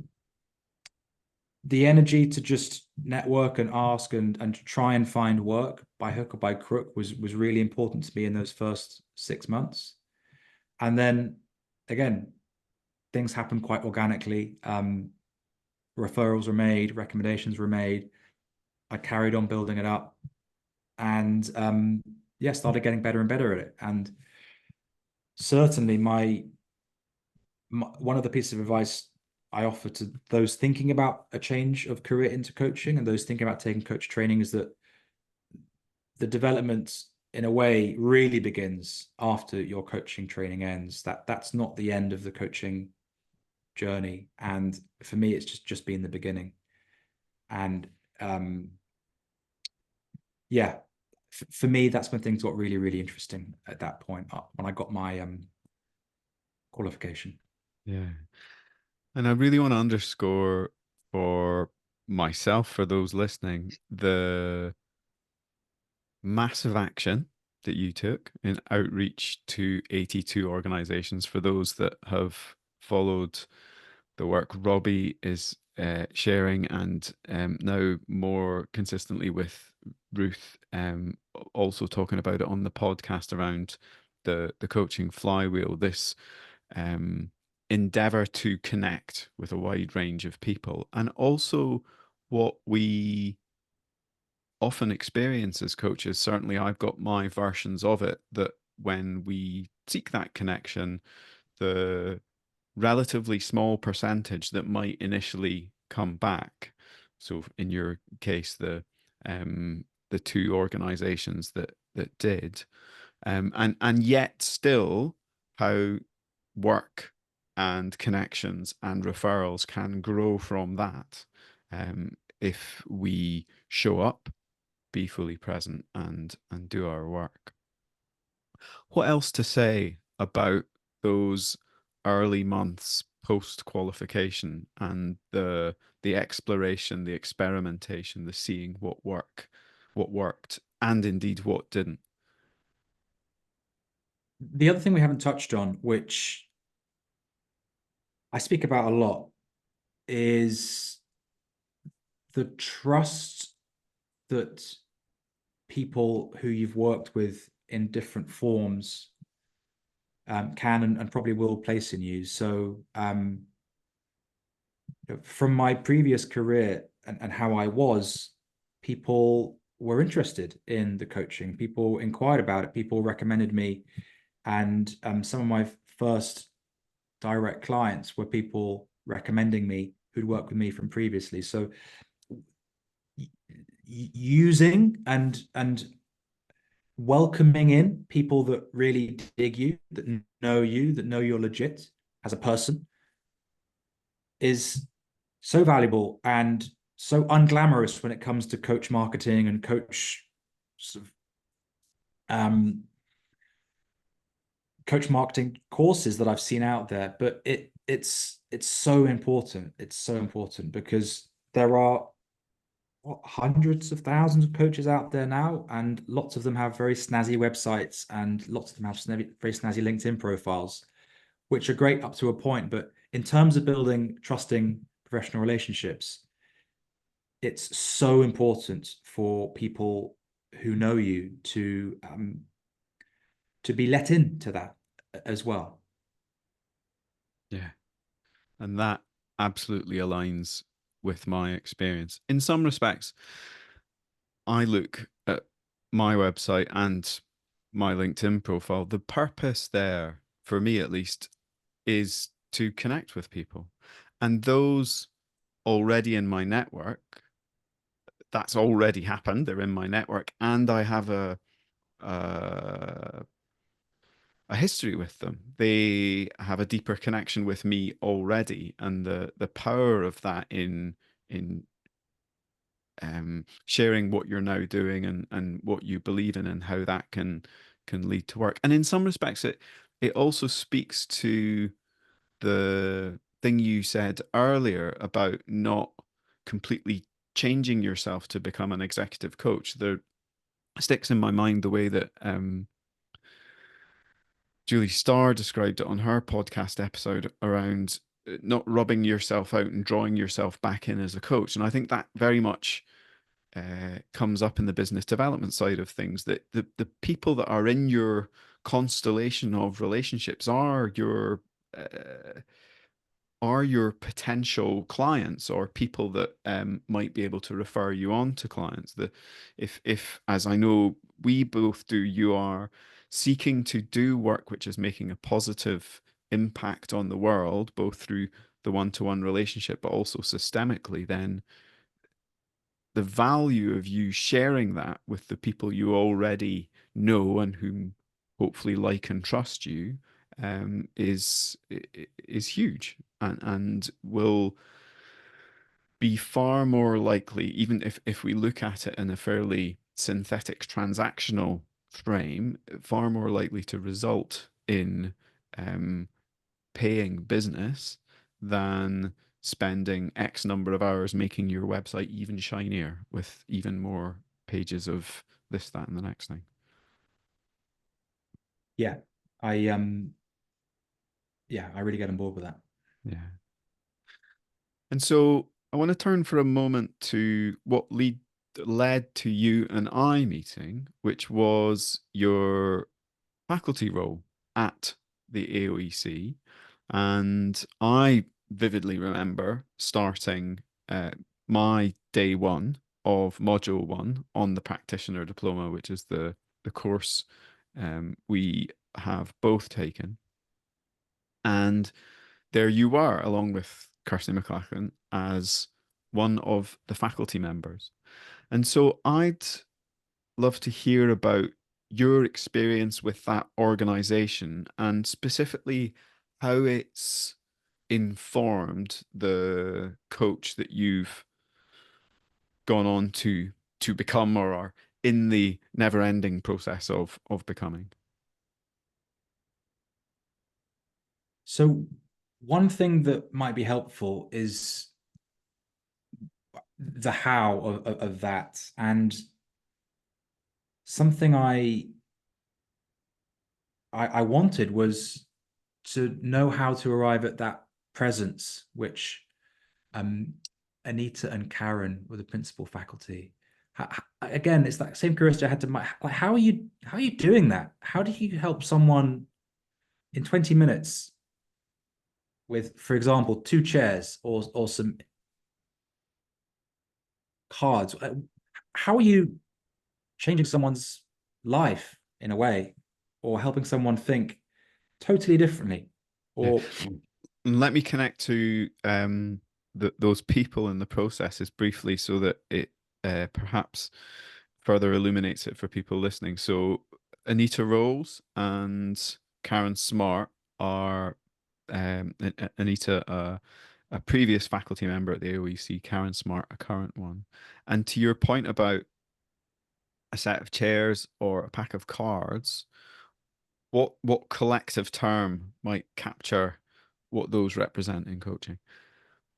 B: energy to just network and ask and try and find work by hook or by crook was really important to me in those first 6 months. And then again, things happened quite organically. Referrals were made, recommendations were made. I carried on building it up, and started getting better and better at it. And certainly, one of the pieces of advice I offer to those thinking about a change of career into coaching and those thinking about taking coach training is that the development, in a way, really begins after your coaching training ends. That's not the end of the coaching journey, and for me, it's just been the beginning. And for me, that's when things got really, really interesting at that point when I got my qualification.
A: Yeah. And I really want to underscore for myself, for those listening, the massive action that you took in outreach to 82 organizations. For those that have followed the work Robbie is sharing, and now more consistently with Ruth, also talking about it on the podcast around the coaching flywheel, this endeavor to connect with a wide range of people, and also what we often experience as coaches. Certainly I've got my versions of it, that when we seek that connection, the relatively small percentage that might initially come back, so in your case the two organizations that did, and yet still how work and connections and referrals can grow from that, if we show up, be fully present, and do our work. What else to say about those early months post qualification and the exploration, the experimentation, the seeing what worked, and indeed what didn't?
B: The other thing we haven't touched on, which I speak about a lot, is the trust that people who you've worked with in different forms can and probably will place in you. So from my previous career and how I was, people were interested in the coaching. People inquired about it. People recommended me. And some of my first direct clients were people recommending me who'd worked with me from previously. So using and welcoming in people that really dig you, that know you're legit as a person, is so valuable and so unglamorous when it comes to coach marketing and coach sort of coach marketing courses that I've seen out there. But it's so important. It's so important because there are hundreds of thousands of coaches out there now, and lots of them have very snazzy websites, and lots of them have very snazzy LinkedIn profiles, which are great up to a point. But in terms of building trusting professional relationships, it's so important for people who know you to be let into that as well.
A: Yeah. And that absolutely aligns with my experience. In some respects, I look at my website and my LinkedIn profile. The purpose there, for me at least, is to connect with people. And those already in my network, that's already happened. They're in my network, and I have uh, a history with them. They have a deeper connection with me already, and the power of that in sharing what you're now doing and what you believe in and how that can lead to work. And in some respects, it also speaks to the thing you said earlier about not completely changing yourself to become an executive coach. There sticks in my mind the way that Julie Starr described it on her podcast episode around not rubbing yourself out and drawing yourself back in as a coach. And I think that very much comes up in the business development side of things, that the people that are in your constellation of relationships uh, are your potential clients or people that might be able to refer you on to clients. If as I know we both do, you are seeking to do work which is making a positive impact on the world, both through the one-to-one relationship, but also systemically, then the value of you sharing that with the people you already know and whom hopefully like and trust you is huge, and will be far more likely, even if we look at it in a fairly synthetic transactional frame, far more likely to result in um, paying business than spending X number of hours making your website even shinier with even more pages of this, that, and the next thing.
B: Yeah, I yeah, I really get on board with that.
A: Yeah. And so I want to turn for a moment to what led to you and I meeting, which was your faculty role at the AOEC. And I vividly remember starting my day one of module one on the practitioner diploma, which is the course we have both taken. And there you are, along with Kirsty McLachlan, as one of the faculty members. And so I'd love to hear about your experience with that organization and specifically how it's informed the coach that you've gone on to become or are in the never-ending process of becoming.
B: So one thing that might be helpful is the how of that. And something I wanted was to know how to arrive at that presence, which um, Anita and Karen were the principal faculty. Again, it's that same curiosity I had to like, how are you doing that? How do you help someone in 20 minutes with, for example, two chairs or some cards? How are you changing someone's life in a way, or helping someone think totally differently?
A: Yeah.
B: Or
A: Let me connect to those people in the processes briefly so that it perhaps further illuminates it for people listening. So Anita Rolls and Karen Smart are Anita, a previous faculty member at the AOEC, Karen Smart, a current one. And to your point about a set of chairs or a pack of cards, what collective term might capture what those represent in coaching?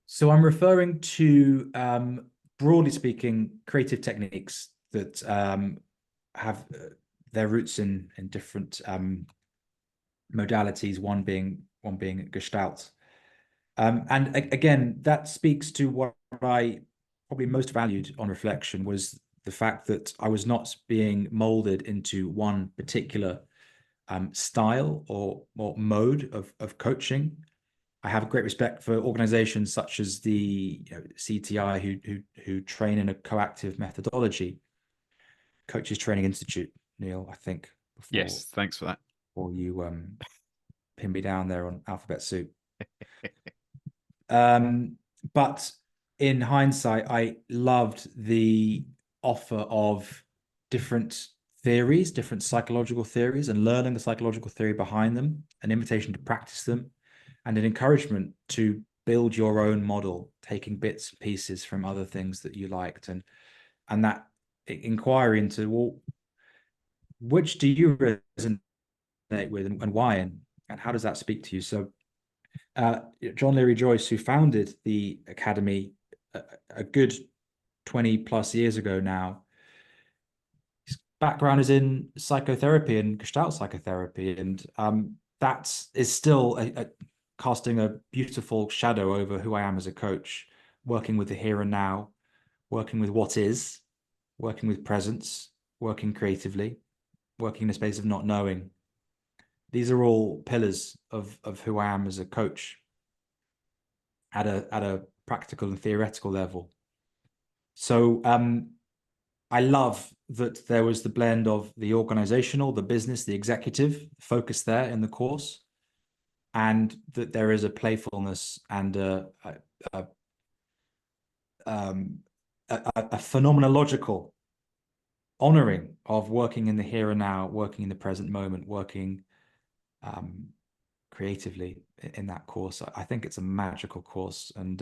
B: So I'm referring to, broadly speaking, creative techniques that have their roots in different modalities. One being Gestalt, and again, that speaks to what I probably most valued on reflection, was the fact that I was not being molded into one particular style or mode of coaching. I have great respect for organizations such as the CTI, who train in a coactive methodology, Coaches Training Institute. Neil, I think
A: Yes, thanks for that.
B: before you pin me down there on alphabet soup. But in hindsight, I loved the offer of different theories, different psychological theories, and learning the psychological theory behind them, an invitation to practice them, and an encouragement to build your own model, taking bits and pieces from other things that you liked, and that inquiry into, well, which do you resonate with, and why, and how does that speak to you? So John Leary Joyce, who founded the Academy a good 20 plus years ago now, his background is in psychotherapy and Gestalt psychotherapy. And that is still casting a beautiful shadow over who I am as a coach, working with the here and now, working with what is, working with presence, working creatively, working in a space of not knowing. These are all pillars of who I am as a coach at a practical and theoretical level. So I love that there was the blend of the organizational, the business, the executive focus there in the course, and that there is a playfulness and a phenomenological honoring of working in the here and now, working in the present moment, working creatively in that course. I think it's a magical course, and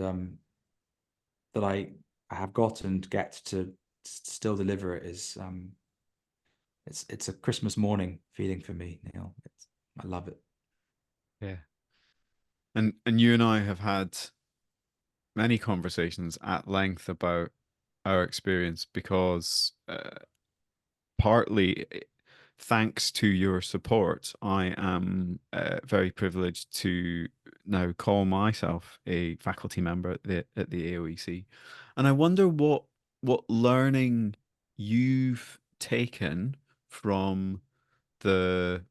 B: that I have got and get to still deliver it is it's a Christmas morning feeling for me, Neil. I love it.
A: Yeah. And you and I have had many conversations at length about our experience because partly thanks to your support, I am very privileged to now call myself a faculty member at the AOEC, and I wonder what learning you've taken from the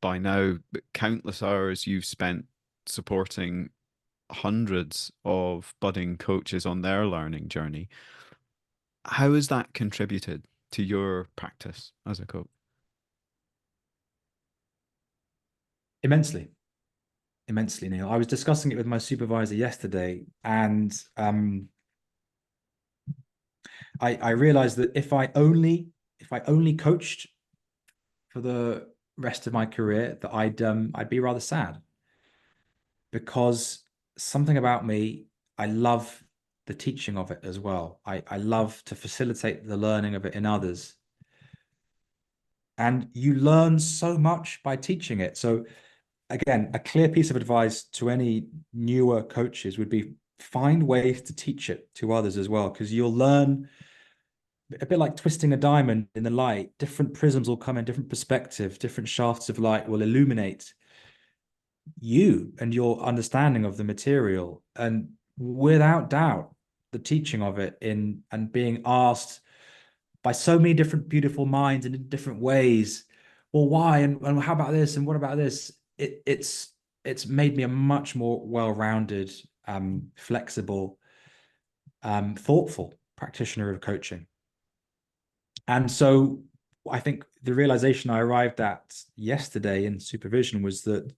A: by now countless hours you've spent supporting hundreds of budding coaches on their learning journey. How has that contributed to your practice as a coach?
B: Immensely, immensely, Neil. I was discussing it with my supervisor yesterday, and I realized that if I only coached for the rest of my career, that I'd be rather sad, because something about me, I love the teaching of it as well. I love to facilitate the learning of it in others. And you learn so much by teaching it. So again, a clear piece of advice to any newer coaches would be, find ways to teach it to others as well, because you'll learn a bit like twisting a diamond in the light. Different prisms will come in, different perspectives, different shafts of light will illuminate you and your understanding of the material. And without doubt, the teaching of it in and being asked by so many different beautiful minds and in different ways, well, why, and how about this, and what about this, it's made me a much more well-rounded, flexible, thoughtful practitioner of coaching. And so I think the realization I arrived at yesterday in supervision was that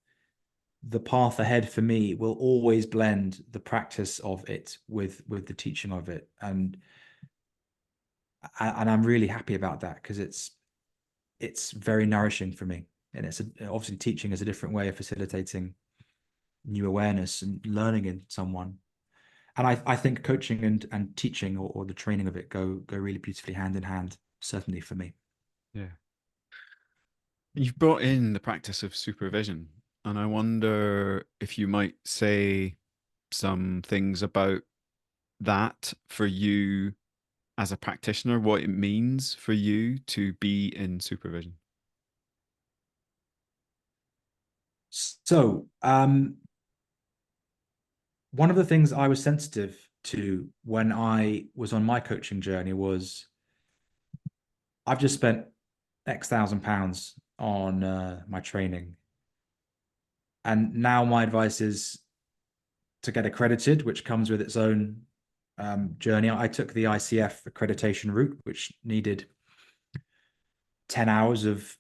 B: the path ahead for me will always blend the practice of it with the teaching of it. And I'm really happy about that, because it's very nourishing for me. And obviously teaching is a different way of facilitating new awareness and learning in someone. And I think coaching and teaching, or the training of it, go really beautifully hand in hand, certainly for me.
A: Yeah. You've brought in the practice of supervision, and I wonder if you might say some things about that for you as a practitioner, what it means for you to be in supervision.
B: So, one of the things I was sensitive to when I was on my coaching journey was I've just spent X thousand pounds on my training. And now my advice is to get accredited, which comes with its own journey. I took the ICF accreditation route, which needed 10 hours of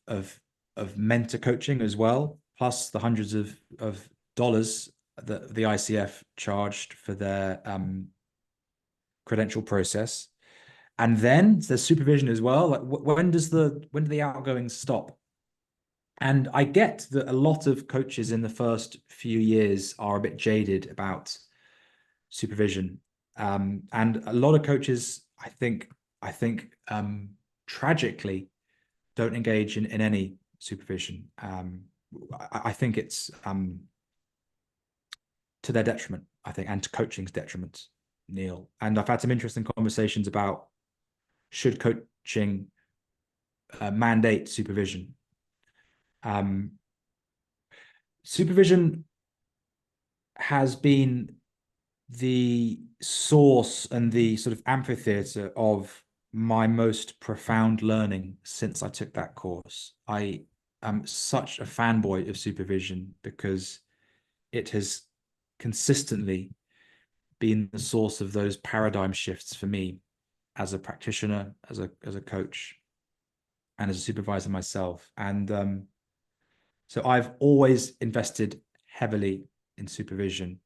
B: mentor coaching as well, plus the hundreds of dollars that the ICF charged for their credential process. And then there's supervision as well. Like when do the outgoings stop? And I get that a lot of coaches in the first few years are a bit jaded about supervision. And a lot of coaches, I think, tragically don't engage in any supervision. I think it's to their detriment, I think, and to coaching's detriment, Neil. And I've had some interesting conversations about should coaching mandate supervision. Supervision has been the source and the sort of amphitheater of my most profound learning since I took that course. I am such a fanboy of supervision because it has consistently been the source of those paradigm shifts for me as a practitioner, as a coach, and as a supervisor myself. And so I've always invested heavily in supervision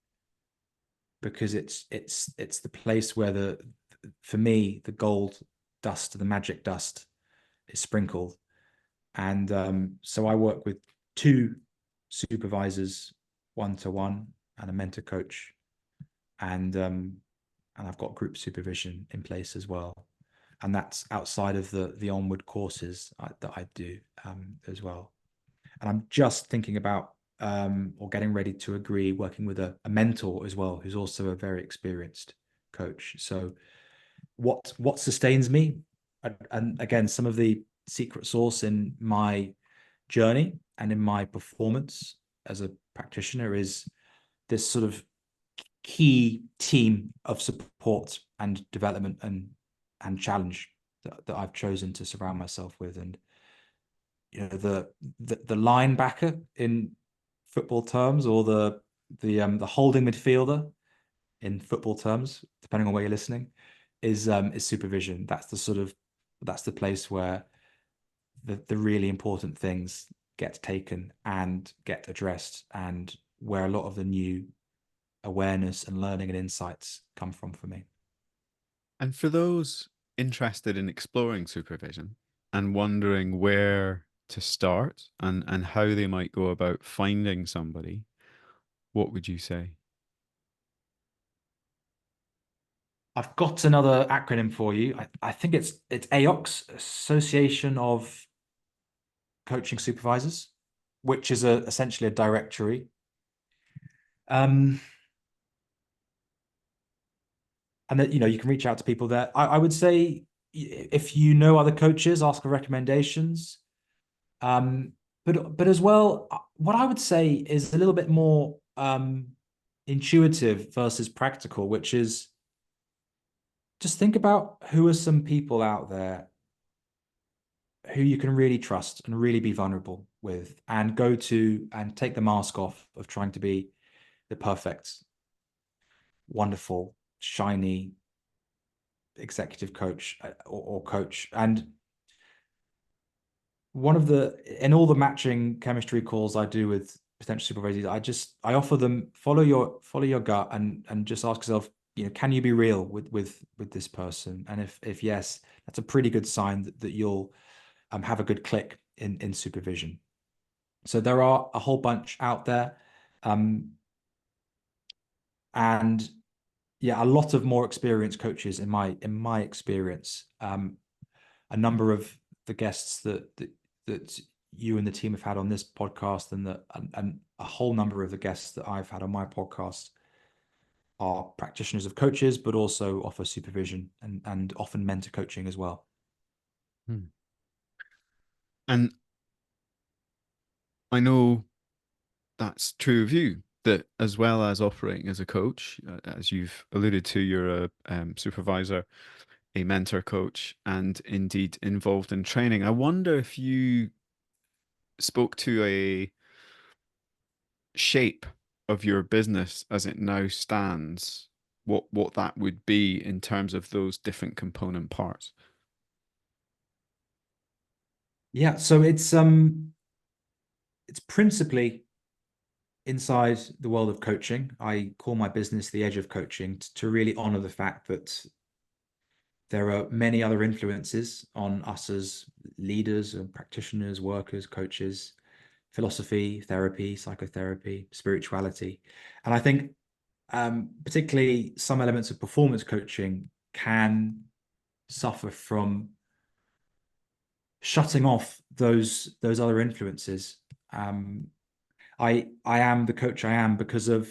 B: because it's the place where for me the gold dust, the magic dust, is sprinkled. And so I work with two supervisors, one-to-one, and a mentor coach, and I've got group supervision in place as well, and that's outside of the onward courses that I do as well. And I'm just thinking about or getting ready to agree working with a mentor as well, who's also a very experienced coach. So what sustains me, and again, some of the secret sauce in my journey and in my performance as a practitioner is this sort of key team of support and development and challenge that I've chosen to surround myself with. And you know, the linebacker in football terms, or the holding midfielder in football terms, depending on where you're listening, is supervision. That's the place where the really important things get taken and get addressed, and where a lot of the new awareness and learning and insights come from for me.
A: And for those interested in exploring supervision and wondering where to start and how they might go about finding somebody, what would you say?
B: I've got another acronym for you. I think it's AOCS, Association of Coaching Supervisors, which is essentially a directory. And that, you know, you can reach out to people there. I would say if you know other coaches, ask for recommendations. But as well, what I would say is a little bit more intuitive versus practical, which is just think about who are some people out there who you can really trust and really be vulnerable with, and go to and take the mask off of trying to be the perfect, wonderful, shiny executive coach or coach. And in all the matching chemistry calls I do with potential supervisors, I offer them follow your gut and just ask yourself, you know, can you be real with this person? And if yes, that's a pretty good sign that you'll have a good click in supervision. So there are a whole bunch out there. And yeah, a lot of more experienced coaches in my experience. A number of the guests that you and the team have had on this podcast, and a whole number of the guests that I've had on my podcast are practitioners of coaches, but also offer supervision and often mentor coaching as well.
A: Hmm. And I know that's true of you, that as well as operating as a coach, as you've alluded to, you're a supervisor, a mentor coach, and indeed involved in training. I wonder if you spoke to a shape of your business as it now stands, what that would be in terms of those different component parts.
B: Yeah, so it's principally inside the world of coaching. I call my business The Edge of Coaching to really honor the fact that there are many other influences on us as leaders and practitioners, workers, coaches, philosophy, therapy, psychotherapy, spirituality. And I think particularly some elements of performance coaching can suffer from shutting off those other influences. I am the coach I am because of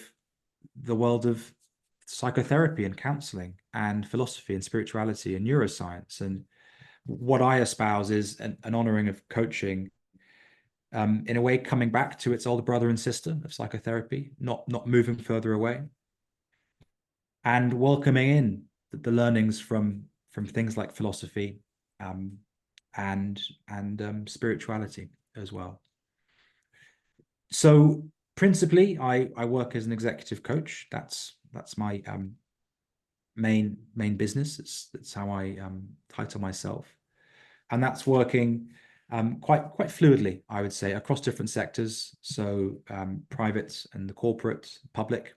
B: the world of psychotherapy and counseling and philosophy and spirituality and neuroscience. And what I espouse is an honoring of coaching, in a way coming back to its older brother and sister of psychotherapy, not moving further away, and welcoming in the learnings from things like philosophy, um, and spirituality as well. So principally, I work as an executive coach. That's my main business. That's how I title myself, and that's working quite fluidly, I would say, across different sectors. So private and the corporate, public,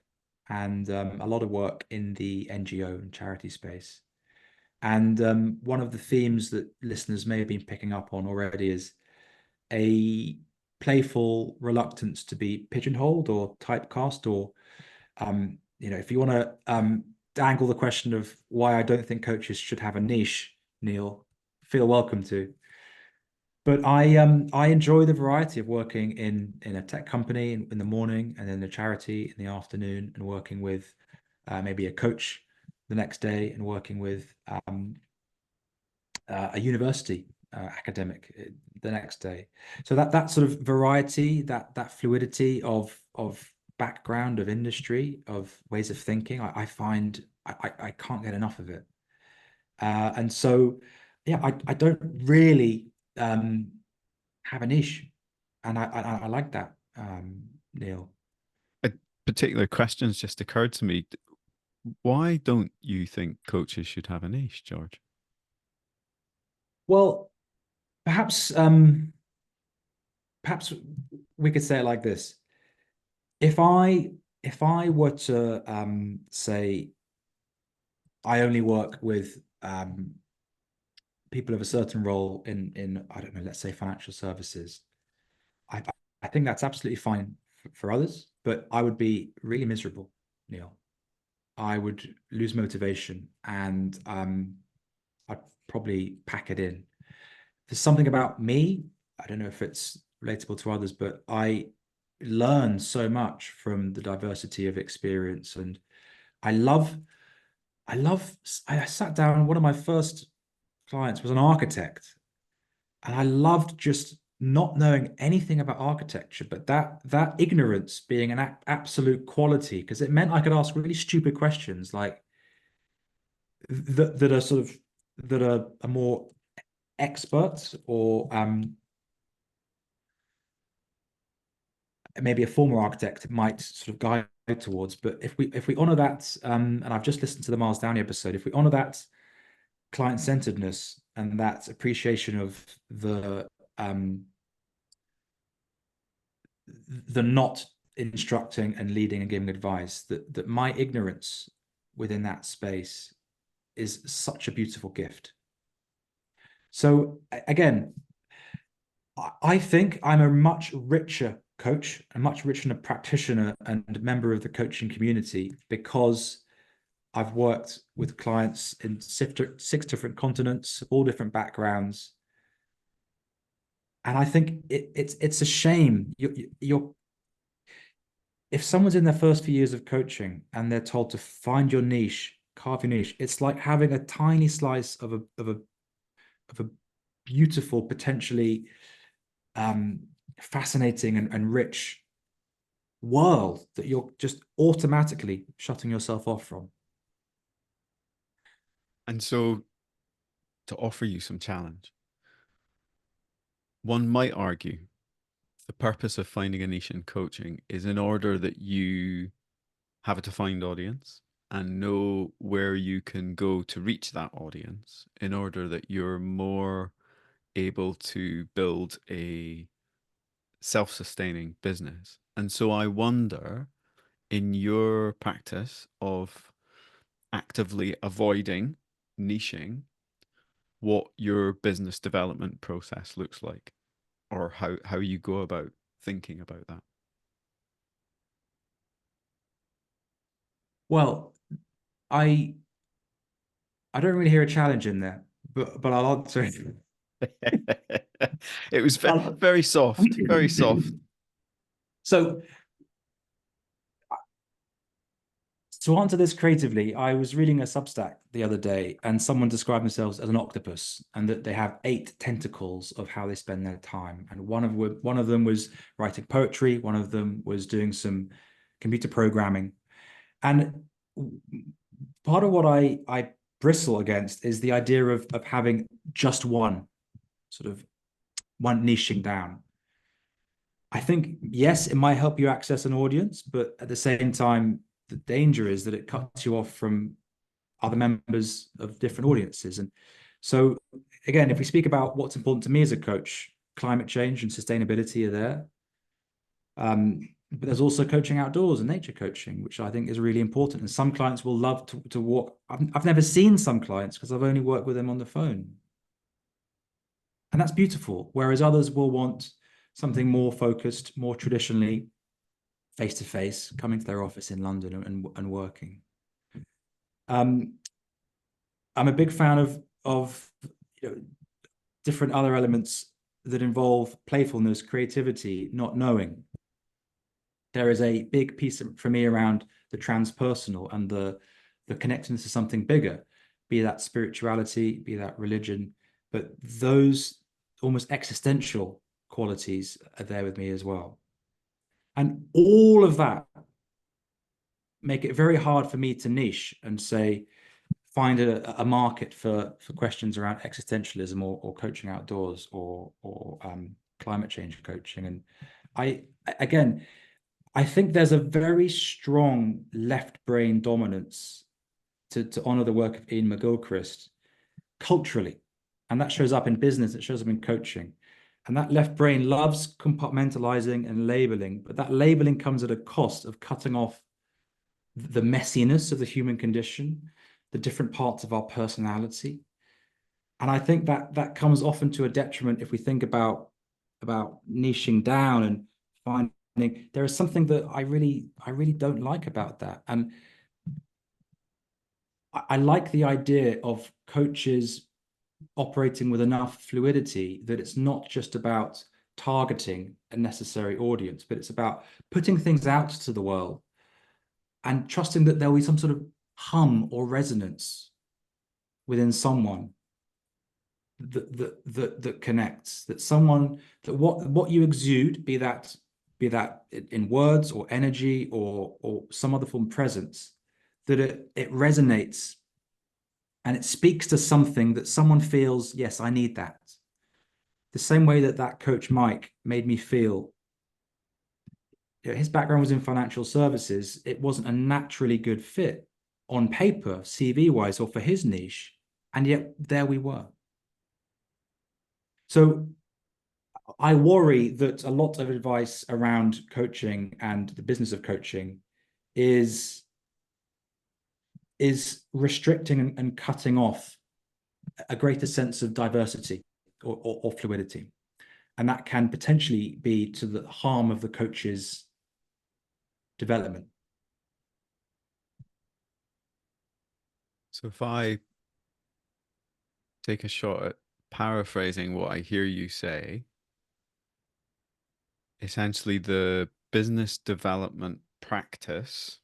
B: and a lot of work in the NGO and charity space. And one of the themes that listeners may have been picking up on already is a playful reluctance to be pigeonholed or typecast, or if you want to dangle the question of why I don't think coaches should have a niche, Neil, feel welcome to. But I enjoy the variety of working in a tech company in the morning, and then a charity in the afternoon, and working with maybe a coach the next day, and working with a university academic the next day. So that sort of variety, that fluidity of background, of industry, of ways of thinking, I find I can't get enough of it. And so, yeah, I don't really have a niche, and I like that, Neil.
A: A particular question's just occurred to me. Why don't you think coaches should have a niche, George?
B: Well, perhaps perhaps we could say it like this. If I were to say I only work with people of a certain role in I don't know, let's say financial services, I I think that's absolutely fine for others, but I would be really miserable, Neil. I would lose motivation, and I'd probably pack it in. There's something about me, I don't know if it's relatable to others, but I learn so much from the diversity of experience. And I love, I sat down, one of my first clients was an architect, and I loved just not knowing anything about architecture, but that ignorance being an absolute quality, because it meant I could ask really stupid questions like that are sort of that are more experts, or maybe a former architect might sort of guide towards. But if we honor that, and I've just listened to the Miles Downey episode, if we honor that client-centeredness and that appreciation of um, the not instructing and leading and giving advice, that my ignorance within that space is such a beautiful gift. So again, I think I'm a much richer coach, a much richer practitioner and member of the coaching community because I've worked with clients in six different continents, all different backgrounds. And I think it's a shame. You're if someone's in their first few years of coaching and they're told to find your niche, carve your niche, it's like having a tiny slice of a beautiful, potentially fascinating and rich world that you're just automatically shutting yourself off from.
A: And so, to offer you some challenge, one might argue the purpose of finding a niche in coaching is in order that you have a defined audience and know where you can go to reach that audience in order that you're more able to build a self sustaining business. And so I wonder, in your practice of actively avoiding niching, what your business development process looks like, or how you go about thinking about that.
B: Well, I I don't really hear a challenge in there, but I'll answer it.
A: It was
B: I'll-
A: very soft, very soft.
B: So to answer this creatively, I was reading a Substack the other day, and someone described themselves as an octopus, and that they have 8 tentacles of how they spend their time. And one of them was writing poetry, one of them was doing some computer programming, and part of what I bristle against is the idea of having just one sort of one niching down. I think, yes, it might help you access an audience, but at the same time, the danger is that it cuts you off from other members of different audiences. And so, again, if we speak about what's important to me as a coach, climate change and sustainability are there. But there's also coaching outdoors and nature coaching, which I think is really important. And some clients will love to walk. I've never seen some clients because I've only worked with them on the phone. And that's beautiful. Whereas others will want something more focused, more traditionally face to face, coming to their office in London and working. I'm a big fan of you know, different other elements that involve playfulness, creativity, not knowing. There is a big piece for me around the transpersonal and the connectedness to something bigger, be that spirituality, be that religion, but those almost existential qualities are there with me as well. And all of that make it very hard for me to niche and say, find a market for questions around existentialism or coaching outdoors or climate change coaching. And I again, I think there's a very strong left brain dominance to honor the work of Ian McGilchrist culturally. And that shows up in business, it shows up in coaching. And that left brain loves compartmentalizing and labeling, but that labeling comes at a cost of cutting off the messiness of the human condition, the different parts of our personality. And I think that comes often to a detriment if we think about niching down and finding there is something that I really don't like about that. And I like the idea of coaches operating with enough fluidity that it's not just about targeting a necessary audience, but it's about putting things out to the world and trusting that there'll be some sort of hum or resonance within someone that connects, that someone that what you exude, be that in words or energy or some other form of presence, that it resonates and it speaks to something that someone feels, yes, I need that. The same way that coach Mike made me feel. His background was in financial services. It wasn't a naturally good fit on paper, CV wise, or for his niche. And yet there we were. So I worry that a lot of advice around coaching and the business of coaching is restricting and cutting off a greater sense of diversity or fluidity. and that can potentially be to the harm of the coach's development.
A: So if I take a shot at paraphrasing what I hear you say, essentially the business development practice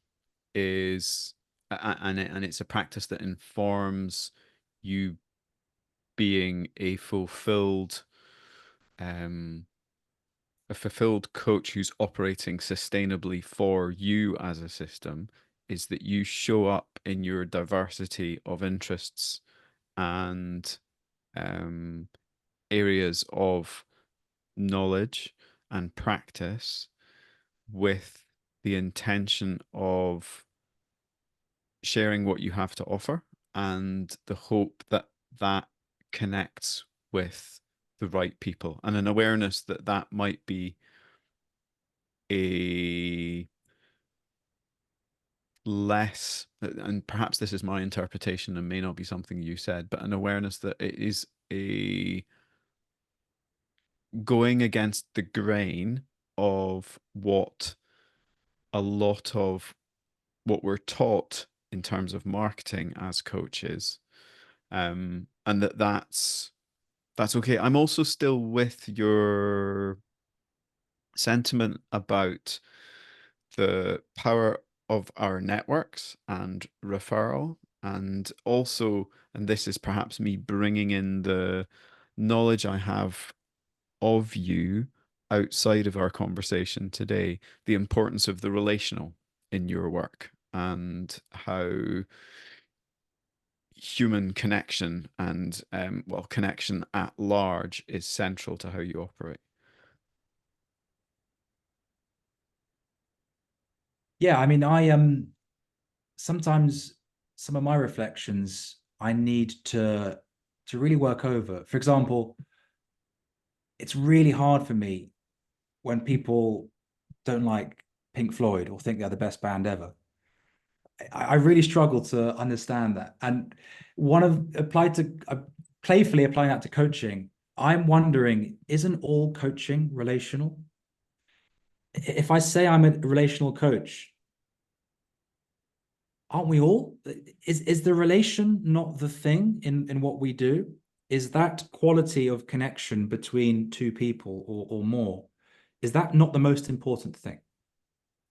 A: is and it's a practice that informs you being um a fulfilled coach who's operating sustainably for you as a system, is that you show up in your diversity of interests and um, areas of knowledge and practice with the intention of sharing what you have to offer and the hope that that connects with the right people, and an awareness that that might be a less, and perhaps this is my interpretation and may not be something you said, but an awareness that it is a going against the grain of what a lot of what we're taught in terms of marketing as coaches, and that's okay. I'm also still with your sentiment about the power of our networks and referral, and also, and this is perhaps me bringing in the knowledge I have of you outside of our conversation today, the importance of the relational in your work and how human connection and well, connection at large is central to how you operate.
B: Yeah, I mean, I sometimes some of my reflections I need to really work over. For example, it's really hard for me when people don't like Pink Floyd or think they're the best band ever. I really struggle to understand that. And one of applied to playfully applying that to coaching, I'm wondering, isn't all coaching relational? If I say I'm a relational coach, aren't we all? Is the relation not the thing in what we do? Is that quality of connection between two people or more? Is that not the most important thing?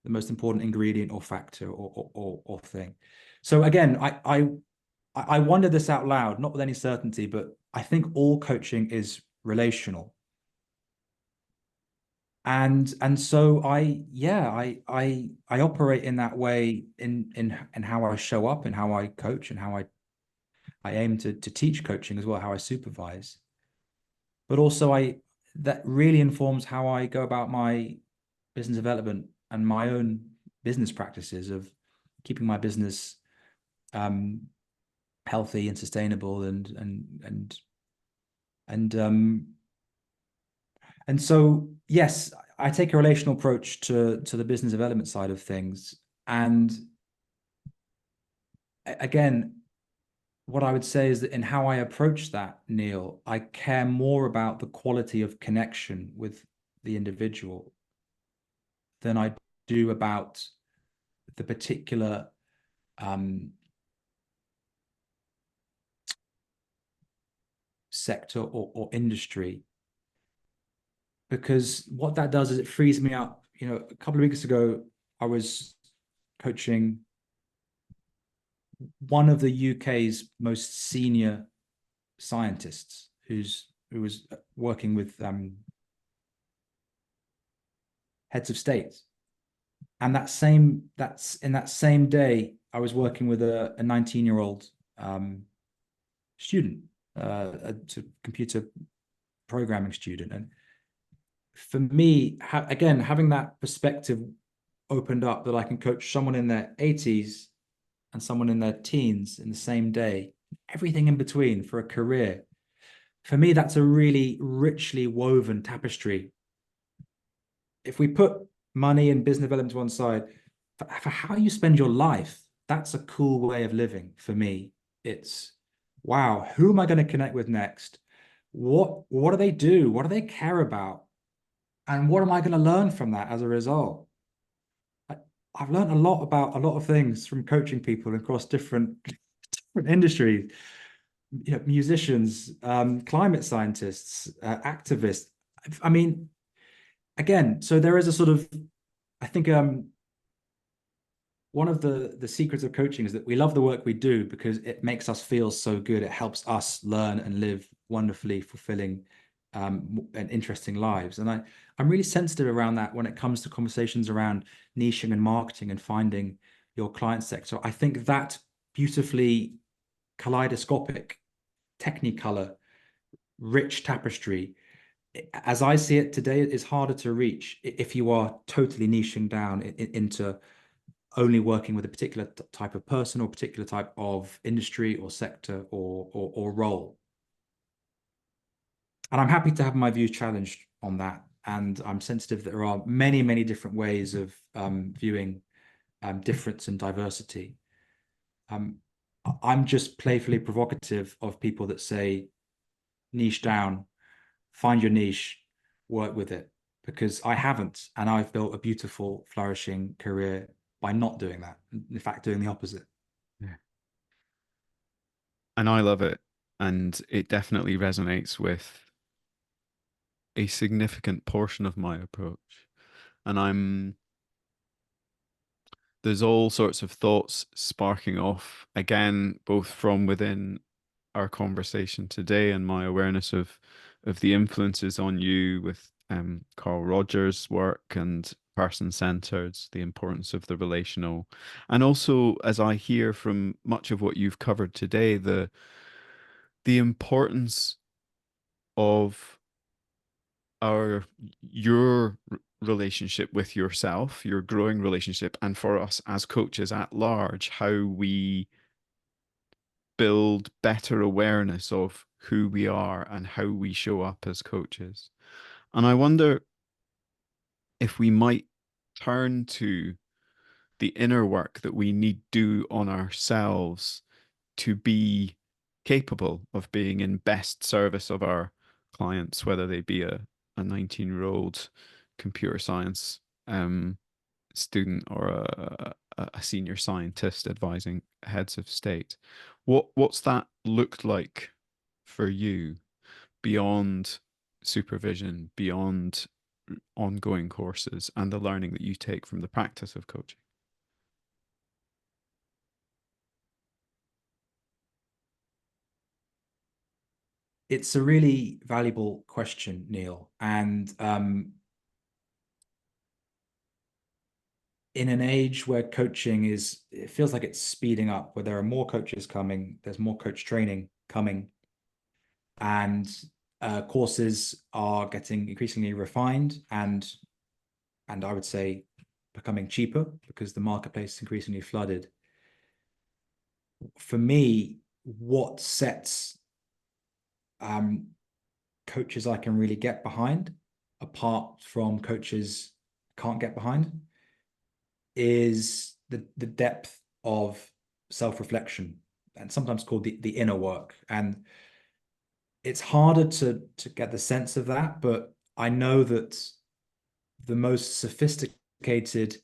B: The most important ingredient or factor or thing? So again, I wonder this out loud, not with any certainty, but I think all coaching is relational. And so I operate in that way in how I show up and how I coach and how I aim to teach coaching as well, how I supervise. But also I that really informs how I go about my business development and my own business practices of keeping my business um, healthy and sustainable and and so yes, I take a relational approach to the business development side of things. And again, what I would say is that in how I approach that, Neil, I care more about the quality of connection with the individual than I do about the particular sector or industry. Because what that does is it frees me up. You know, a couple of weeks ago, I was coaching one of the UK's most senior scientists who was working with heads of states. And that's in that same day, I was working with a 19-year-old student, a computer programming student. And for me, again, having that perspective opened up that I can coach someone in their 80s and someone in their teens in the same day, everything in between for a career. For me, that's a really richly woven tapestry. If we put money and business development to one side, for how you spend your life, that's a cool way of living for me. It's, wow, who am I going to connect with next? what do they do? What do they care about? And what am I going to learn from that as a result? I, I've learned a lot about a lot of things from coaching people across different industries, musicians, climate scientists, activists. I mean, again, so there is a sort of, I think, one of the secrets of coaching is that we love the work we do because it makes us feel so good. It helps us learn and live wonderfully fulfilling and interesting lives. And I'm really sensitive around that when it comes to conversations around niching and marketing and finding your client sector. I think that beautifully kaleidoscopic, technicolor, rich tapestry, as I see it today, is harder to reach if you are totally niching down into only working with a particular type of person or particular type of industry or sector or role. And I'm happy to have my views challenged on that. And I'm sensitive that there are many, many different ways of viewing difference and diversity. I'm just playfully provocative of people that say niche down, find your niche, work with it, because I haven't, and I've built a beautiful, flourishing career by not doing that. In fact, doing the opposite.
A: Yeah. And I love it. And it definitely resonates with a significant portion of my approach. And there's all sorts of thoughts sparking off again, both from within our conversation today and my awareness of the influences on you with Carl Rogers' work and person-centered, the importance of the relational, and also as I hear from much of what you've covered today, the importance of our your relationship with yourself, your growing relationship, and for us as coaches at large, how we build better awareness of who we are and how we show up as coaches. And I wonder if we might turn to the inner work that we need do on ourselves to be capable of being in best service of our clients, whether they be a 19-year-old computer science student or a senior scientist advising heads of state. What's that looked like for you beyond supervision, beyond ongoing courses, and the learning that you take from the practice of coaching?
B: It's a really valuable question, Neil. And in an age where coaching it feels like it's speeding up, where there are more coaches coming, there's more coach training coming, and courses are getting increasingly refined and I would say becoming cheaper because the marketplace is increasingly flooded. For me, what sets coaches I can really get behind, apart from coaches can't get behind, is the depth of self-reflection, and sometimes called the inner work. And it's harder to get the sense of that, but I know that the most sophisticated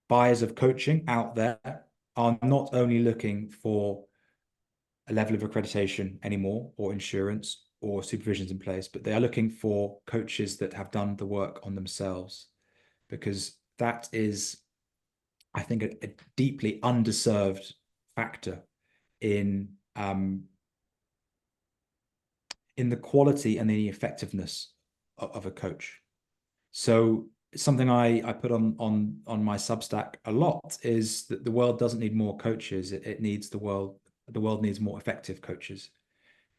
B: buyers of coaching out there are not only looking for a level of accreditation anymore or insurance or supervisions in place, but they are looking for coaches that have done the work on themselves, because that is, I think, a deeply underserved factor in in the quality and the effectiveness of a coach. So something I put on my Substack a lot is that the world doesn't need more coaches. It needs the world needs more effective coaches.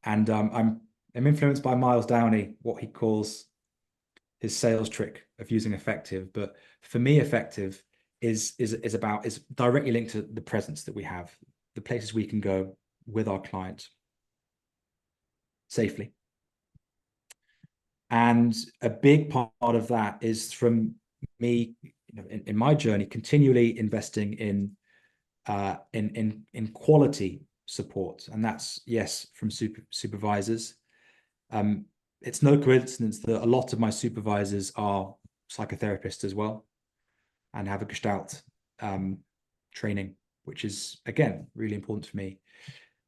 B: And I'm influenced by Miles Downey, what he calls his sales trick of using effective. But for me, effective is directly linked to the presence that we have, the places we can go with our client safely. And a big part of that is from me, in my journey, continually investing in quality support, and that's, yes, from supervisors, It's no coincidence that a lot of my supervisors are psychotherapists as well and have a Gestalt training, which is, again, really important for me.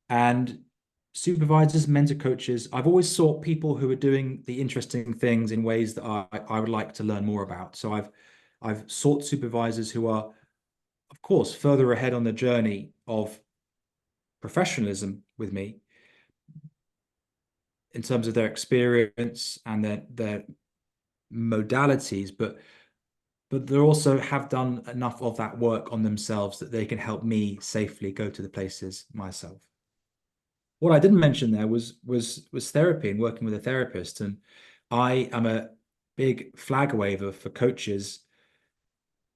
B: And supervisors, mentor coaches, I've always sought people who are doing the interesting things in ways that I would like to learn more about. So I've sought supervisors who are, of course, further ahead on the journey of professionalism with me in terms of their experience and their modalities, but they also have done enough of that work on themselves that they can help me safely go to the places myself. What I didn't mention there was therapy and working with a therapist. And I am a big flag waver for coaches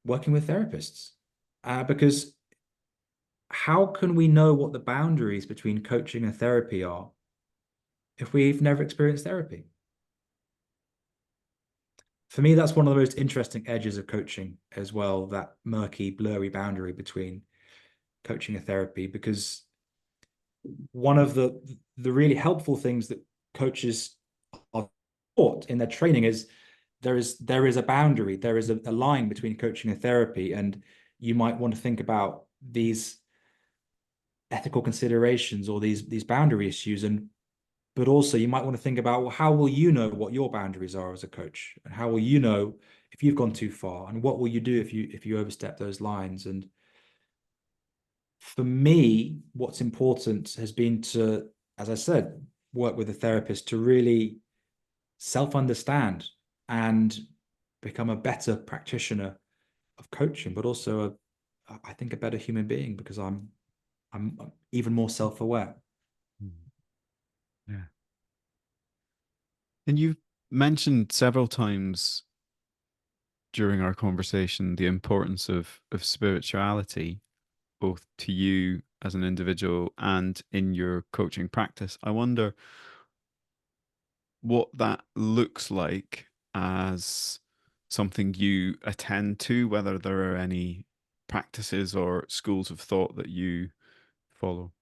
B: working with therapists, because how can we know what the boundaries between coaching and therapy are if we've never experienced therapy? For me, that's one of the most interesting edges of coaching as well, that murky, blurry boundary between coaching and therapy, because one of the really helpful things that coaches are taught in their training is there is a boundary, there is a line between coaching and therapy, and you might want to think about these ethical considerations or these boundary issues. And but also you might want to think about, well, how will you know what your boundaries are as a coach, and how will you know if you've gone too far, and what will you do if you overstep those lines? And for me, what's important has been to, as I said, work with a therapist to really self-understand and become a better practitioner of coaching, but also I think a better human being, because I'm even more self-aware.
A: Yeah. And you've mentioned several times during our conversation the importance of spirituality, both to you as an individual and in your coaching practice. I wonder what that looks like as something you attend to, whether there are any practices or schools of thought that you follow.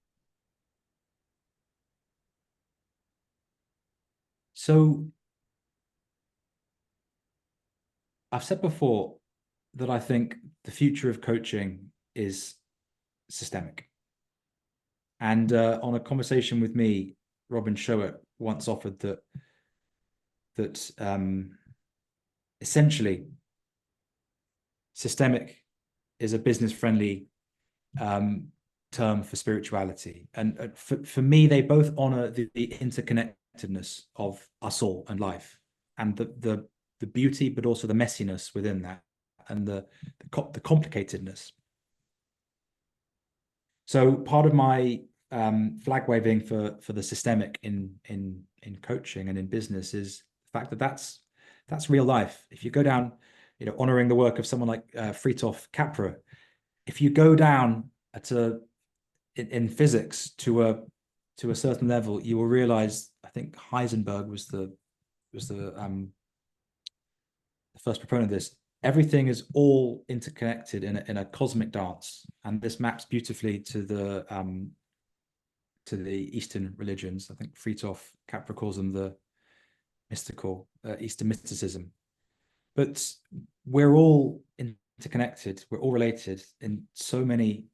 B: So I've said before that I think the future of coaching is systemic. And on a conversation with me, Robin Showett once offered that essentially systemic is a business-friendly term for spirituality. And for me, they both honor the interconnectedness of us all and life, and the beauty, but also the messiness within that, and the complicatedness. So part of my flag waving for the systemic in coaching and in business is the fact that that's real life. If you go down, honoring the work of someone like Fritjof Capra, if you go down in physics to a certain level, you will realize, I think Heisenberg was the first proponent of this. Everything is all interconnected in a cosmic dance, and this maps beautifully to the Eastern religions. I think Fritjof Capra calls them the mystical Eastern mysticism. But we're all interconnected. We're all related in so many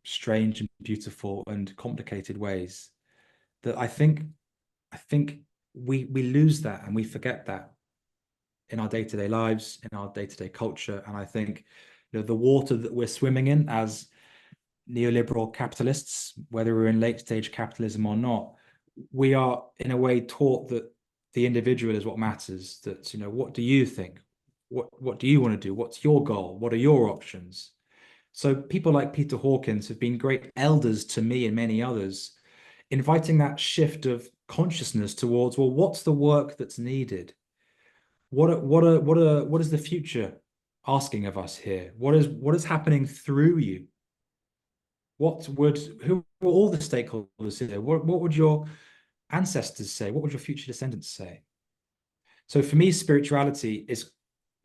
B: strange and beautiful and complicated ways that I think we lose that, and we forget that in our day-to-day lives, in our day-to-day culture. And I think the water that we're swimming in as neoliberal capitalists, whether we're in late stage capitalism or not, we are in a way taught that the individual is what matters. That, what do you think? What do you want to do? What's your goal? What are your options? So people like Peter Hawkins have been great elders to me and many others, inviting that shift of consciousness towards, well, what's the work that's needed? What is the future asking of us here? What is happening through you? Who are all the stakeholders here? What would your ancestors say? What would your future descendants say? So for me, spirituality is,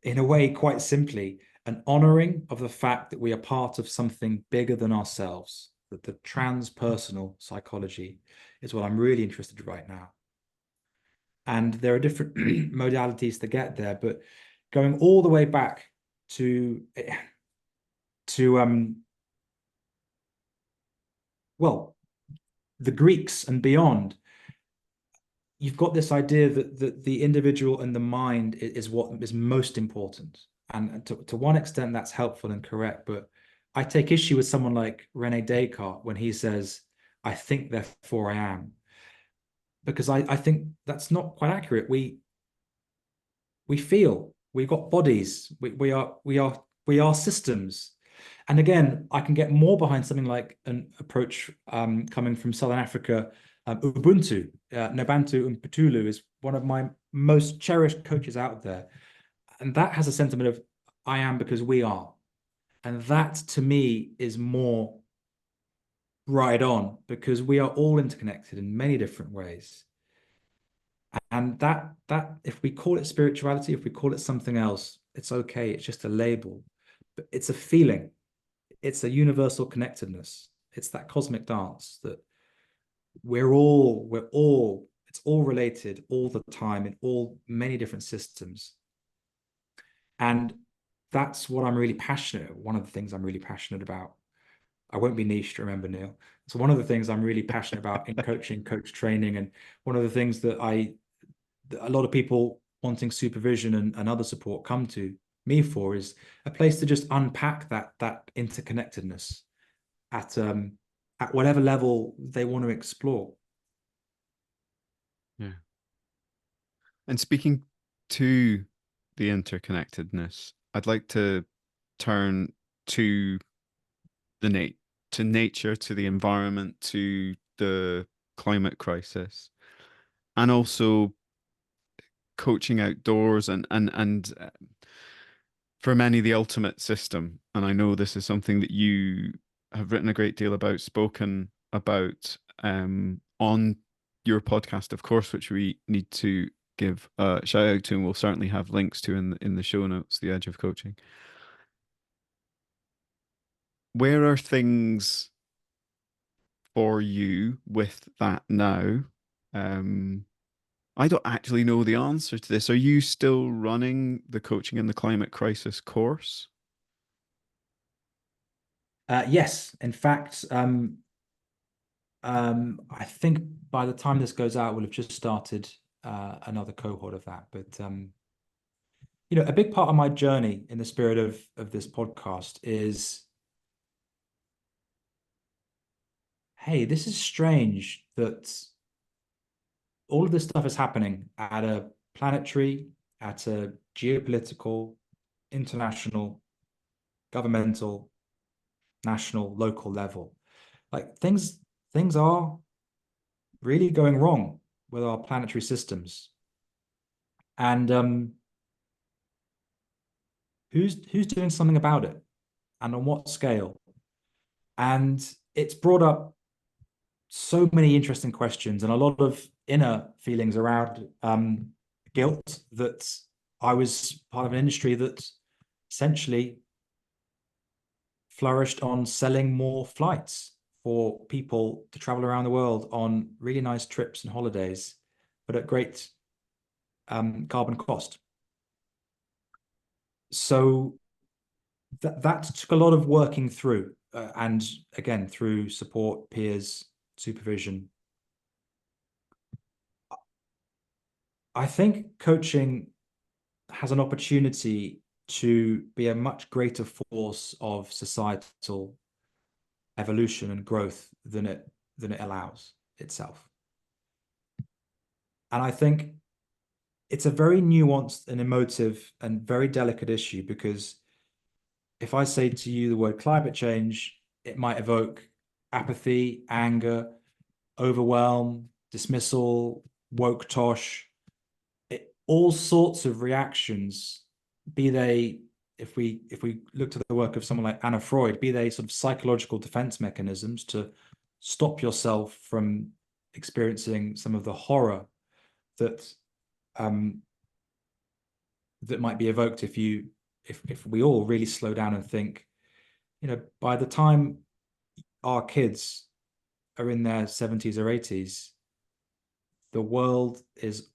B: in a way, quite simply an honoring of the fact that we are part of something bigger than ourselves, that the transpersonal psychology is what I'm really interested in right now. And there are different modalities to get there, but going all the way back to to well, the Greeks and beyond, you've got this idea that the individual and the mind is what is most important. And to one extent, that's helpful and correct. But I take issue with someone like Rene Descartes when he says, I think, therefore I am. Because I think that's not quite accurate. We feel, we've got bodies, we are systems. And again, I can get more behind something like an approach coming from Southern Africa. Ubuntu, Nabantu Mputulu is one of my most cherished coaches out there. And that has a sentiment of, I am because we are. And that to me is more right on because we are all interconnected in many different ways. And that if we call it spirituality, if we call it something else, it's okay. It's just a label. But it's a feeling. It's a universal connectedness. It's that cosmic dance that it's all related all the time in all many different systems. And that's what I'm really passionate. One of the things I'm really passionate about. I won't be niche, remember, Neil. So one of the things I'm really passionate about in coaching, coach training, and one of the things that a lot of people wanting supervision and other support come to me for is a place to just unpack that interconnectedness at whatever level they want to explore.
A: Yeah. And speaking to the interconnectedness, I'd like to turn to to nature, to the environment, to the climate crisis, and also coaching outdoors and for many the ultimate system. And I know this is something that you have written a great deal about, spoken about on your podcast, of course, which we need to give a shout out to, and we'll certainly have links to in the show notes, The Edge of Coaching. Where are things for you with that now? I don't actually know the answer to this. Are you still running the Coaching in the Climate Crisis course?
B: Yes, in fact, I think by the time this goes out, we'll have just started another cohort of that. But a big part of my journey in the spirit of this podcast is, hey, this is strange that all of this stuff is happening at a planetary, at a geopolitical, international, governmental, national, local level. Like things are really going wrong with our planetary systems. And who's doing something about it and on what scale? And it's brought up so many interesting questions and a lot of inner feelings around guilt that I was part of an industry that essentially flourished on selling more flights for people to travel around the world on really nice trips and holidays, but at great carbon cost. So that took a lot of working through, and again through support, peers, supervision. I think coaching has an opportunity to be a much greater force of societal evolution and growth than it allows itself. And I think it's a very nuanced and emotive and very delicate issue because if I say to you the word climate change, it might evoke apathy, anger, overwhelm, dismissal, woke tosh, all sorts of reactions, be they, if we look to the work of someone like Anna Freud, be they sort of psychological defense mechanisms to stop yourself from experiencing some of the horror that that might be evoked if we all really slow down and think, by the time our kids are in their 70s or 80s, the world is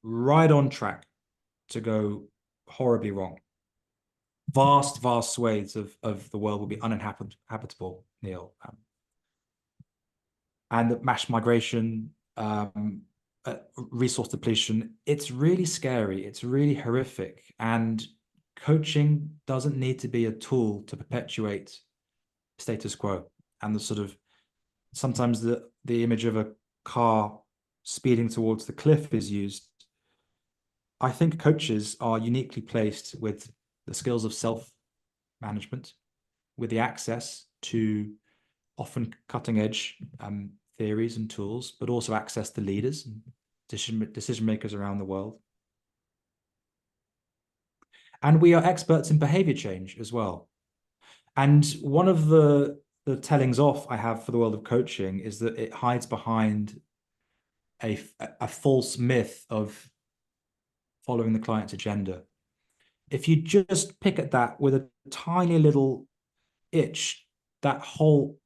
B: right on track to go horribly wrong. Vast swathes of the world will be uninhabitable, Neil. And the mass migration, resource depletion, it's really scary. It's really horrific. And coaching doesn't need to be a tool to perpetuate status quo. And the sort of sometimes the image of a car speeding towards the cliff is used. I think coaches are uniquely placed with the skills of self-management, with the access to often cutting edge theories and tools, but also access to leaders and decision makers around the world. And we are experts in behavior change as well. And one of the tellings off I have for the world of coaching is that it hides behind a false myth of following the client's agenda. If you just pick at that with a tiny little itch, that whole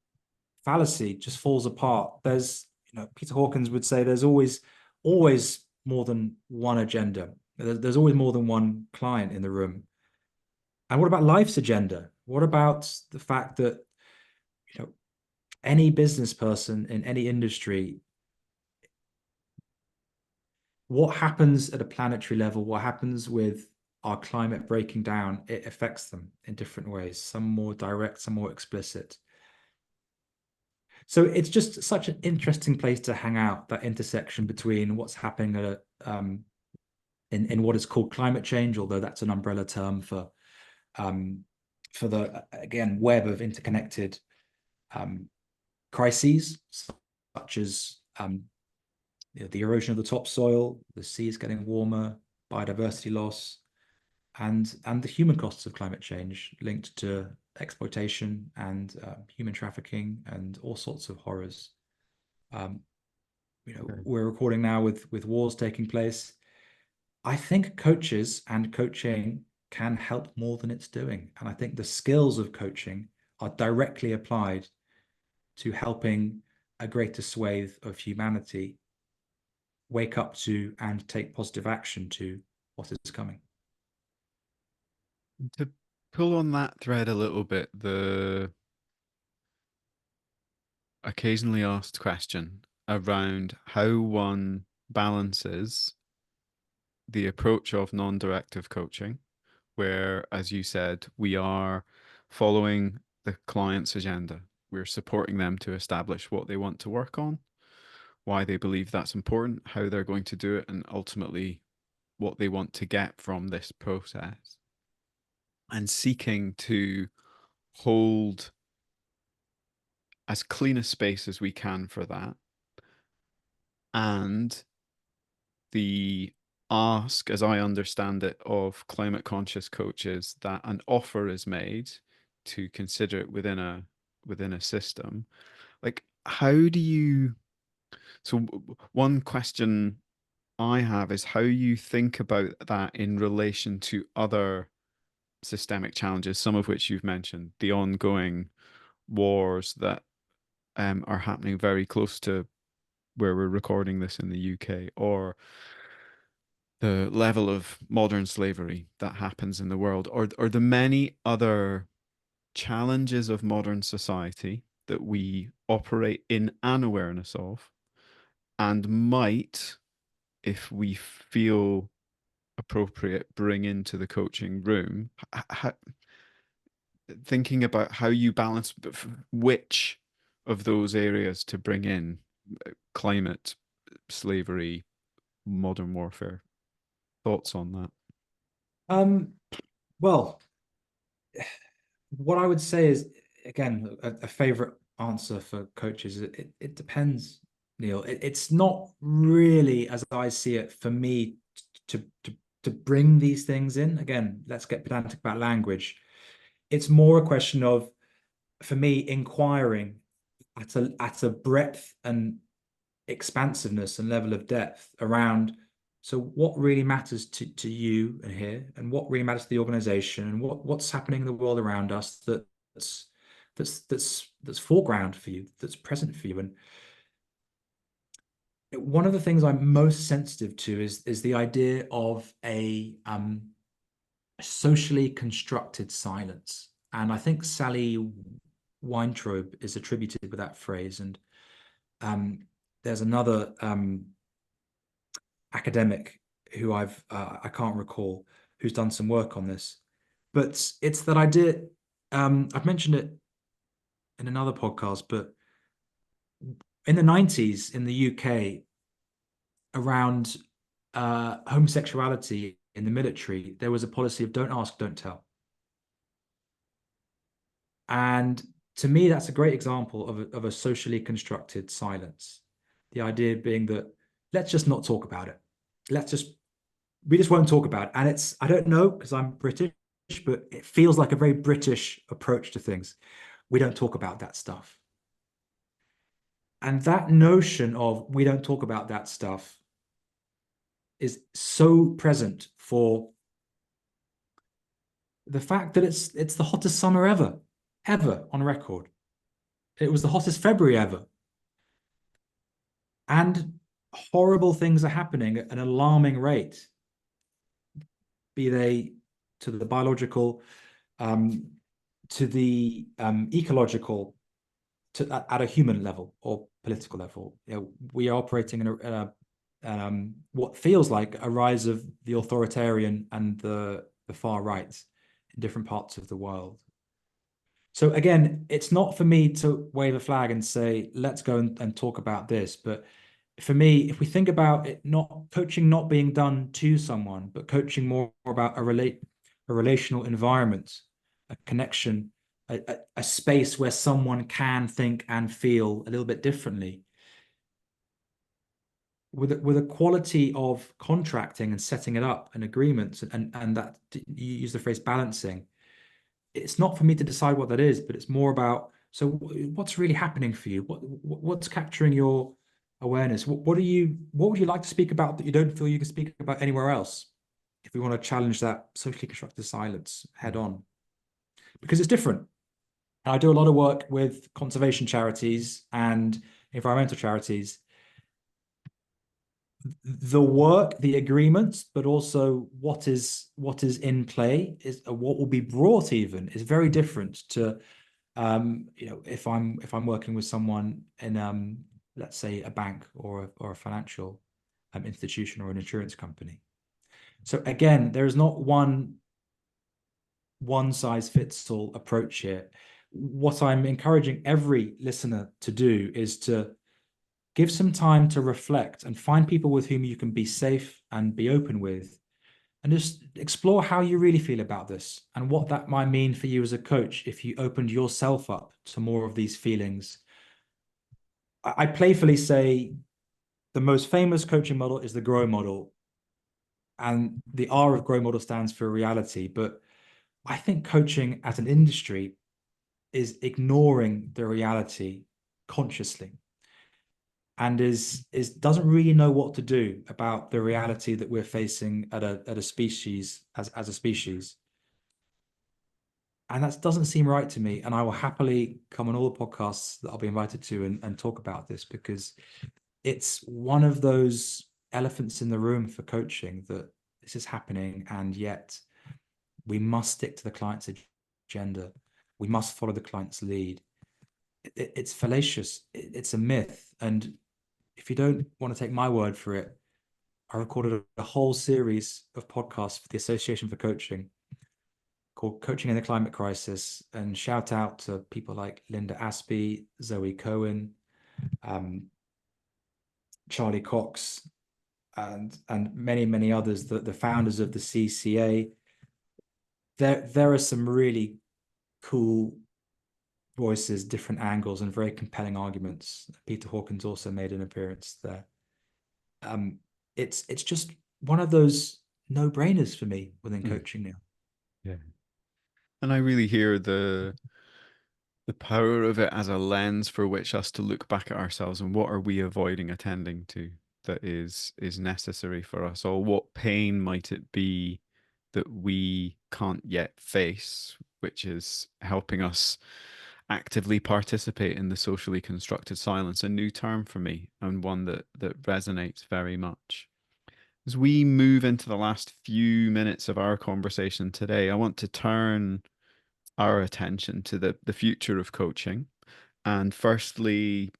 B: fallacy just falls apart. There's, Peter Hawkins would say there's always more than one agenda. There's always more than one client in the room. And what about life's agenda? What about the fact that, any business person in any industry, what happens at a planetary level, what happens with our climate breaking down, it affects them in different ways, some more direct, some more explicit. So it's just such an interesting place to hang out, that intersection between what's happening at in what is called climate change, although that's an umbrella term for the, again, web of interconnected crises, such as the erosion of the topsoil, the seas getting warmer, biodiversity loss, and the human costs of climate change linked to exploitation and human trafficking and all sorts of horrors. We're recording now with wars taking place. I think coaches and coaching can help more than it's doing. And I think the skills of coaching are directly applied to helping a greater swathe of humanity wake up to and take positive action to what is coming.
A: To pull on that thread a little bit, the occasionally asked question around how one balances the approach of non-directive coaching, where, as you said, we are following the client's agenda. We're supporting them to establish what they want to work on, why they believe that's important, how they're going to do it, and ultimately what they want to get from this process. And seeking to hold as clean a space as we can for that. And the ask, as I understand it, of climate conscious coaches that an offer is made to consider it within a system. Like, how do you? So one question I have is how you think about that in relation to other systemic challenges, some of which you've mentioned, the ongoing wars that are happening very close to where we're recording this in the UK, or the level of modern slavery that happens in the world, or the many other challenges of modern society that we operate in an awareness of, and might, if we feel appropriate, bring into the coaching room. Thinking about how you balance which of those areas to bring in: climate, slavery, modern warfare. Thoughts on that?
B: Um, well, what I would say is, again, a favorite answer for coaches, it depends, Neil. It's not really, as I see it, for me to, to to bring these things in. Again, let's get pedantic about language. It's more a question of, for me, inquiring at a breadth and expansiveness and level of depth around, so what really matters to you and here, and what really matters to the organization, and what's happening in the world around us that's foreground for you, that's present for you. And one of the things I'm most sensitive to is the idea of a socially constructed silence. And I think Sally Weintraub is attributed with that phrase. And there's another academic who I can't recall who's done some work on this, but it's that idea. I've mentioned it in another podcast, but in the 90s in the UK around homosexuality in the military, there was a policy of don't ask, don't tell. And to me, that's a great example of a socially constructed silence. The idea being that let's just not talk about it. We just won't talk about it. And I don't know because I'm British, but it feels like a very British approach to things. We don't talk about that stuff. And that notion of we don't talk about that stuff is so present for the fact that it's the hottest summer ever on record. It was the hottest February ever. And horrible things are happening at an alarming rate, be they to the biological, to the ecological, at a human level or political level. We are operating in what feels like a rise of the authoritarian and the far right in different parts of the world. So again, it's not for me to wave a flag and say, let's go and talk about this. But for me, if we think about it, not coaching not being done to someone, but coaching more about a relational environment, a connection, a space where someone can think and feel a little bit differently. With a quality of contracting and setting it up and agreements and that you use the phrase balancing, it's not for me to decide what that is, but it's more about, so what's really happening for you? What's capturing your awareness? What would you like to speak about that you don't feel you can speak about anywhere else? If we want to challenge that socially constructed silence head on, because it's different. And I do a lot of work with conservation charities and environmental charities. The work, the agreements, but also what is in play is what will be brought even is very different to if I'm working with someone in let's say a bank or a financial institution or an insurance company. So again, there is not one size fits all approach here. What I'm encouraging every listener to do is to give some time to reflect and find people with whom you can be safe and be open with, and just explore how you really feel about this and what that might mean for you as a coach if you opened yourself up to more of these feelings. I playfully say the most famous coaching model is the GROW model, and the R of GROW model stands for reality. But I think coaching as an industry is ignoring the reality consciously and is doesn't really know what to do about the reality that we're facing at a species as a species. And that doesn't seem right to me. And I will happily come on all the podcasts that I'll be invited to and talk about this, because it's one of those elephants in the room for coaching, that this is happening, and yet we must stick to the client's agenda. We must follow the client's lead. It's fallacious. It's a myth. And if you don't want to take my word for it, I recorded a whole series of podcasts for the Association for Coaching called Coaching in the Climate Crisis, and shout out to people like Linda Aspey, Zoe Cohen, Charlie Cox, and many others, the founders of the CCA. There are some really cool voices, different angles, and very compelling arguments. Peter Hawkins also made an appearance there. It's just one of those no-brainers for me within coaching now.
A: Yeah. And I really hear the power of it as a lens for which us to look back at ourselves and what are we avoiding attending to that is necessary for us, or what pain might it be that we can't yet face, which is helping us actively participate in the socially constructed silence, a new term for me and one that resonates very much. As we move into the last few minutes of our conversation today, I want to turn our attention to the future of coaching. And firstly,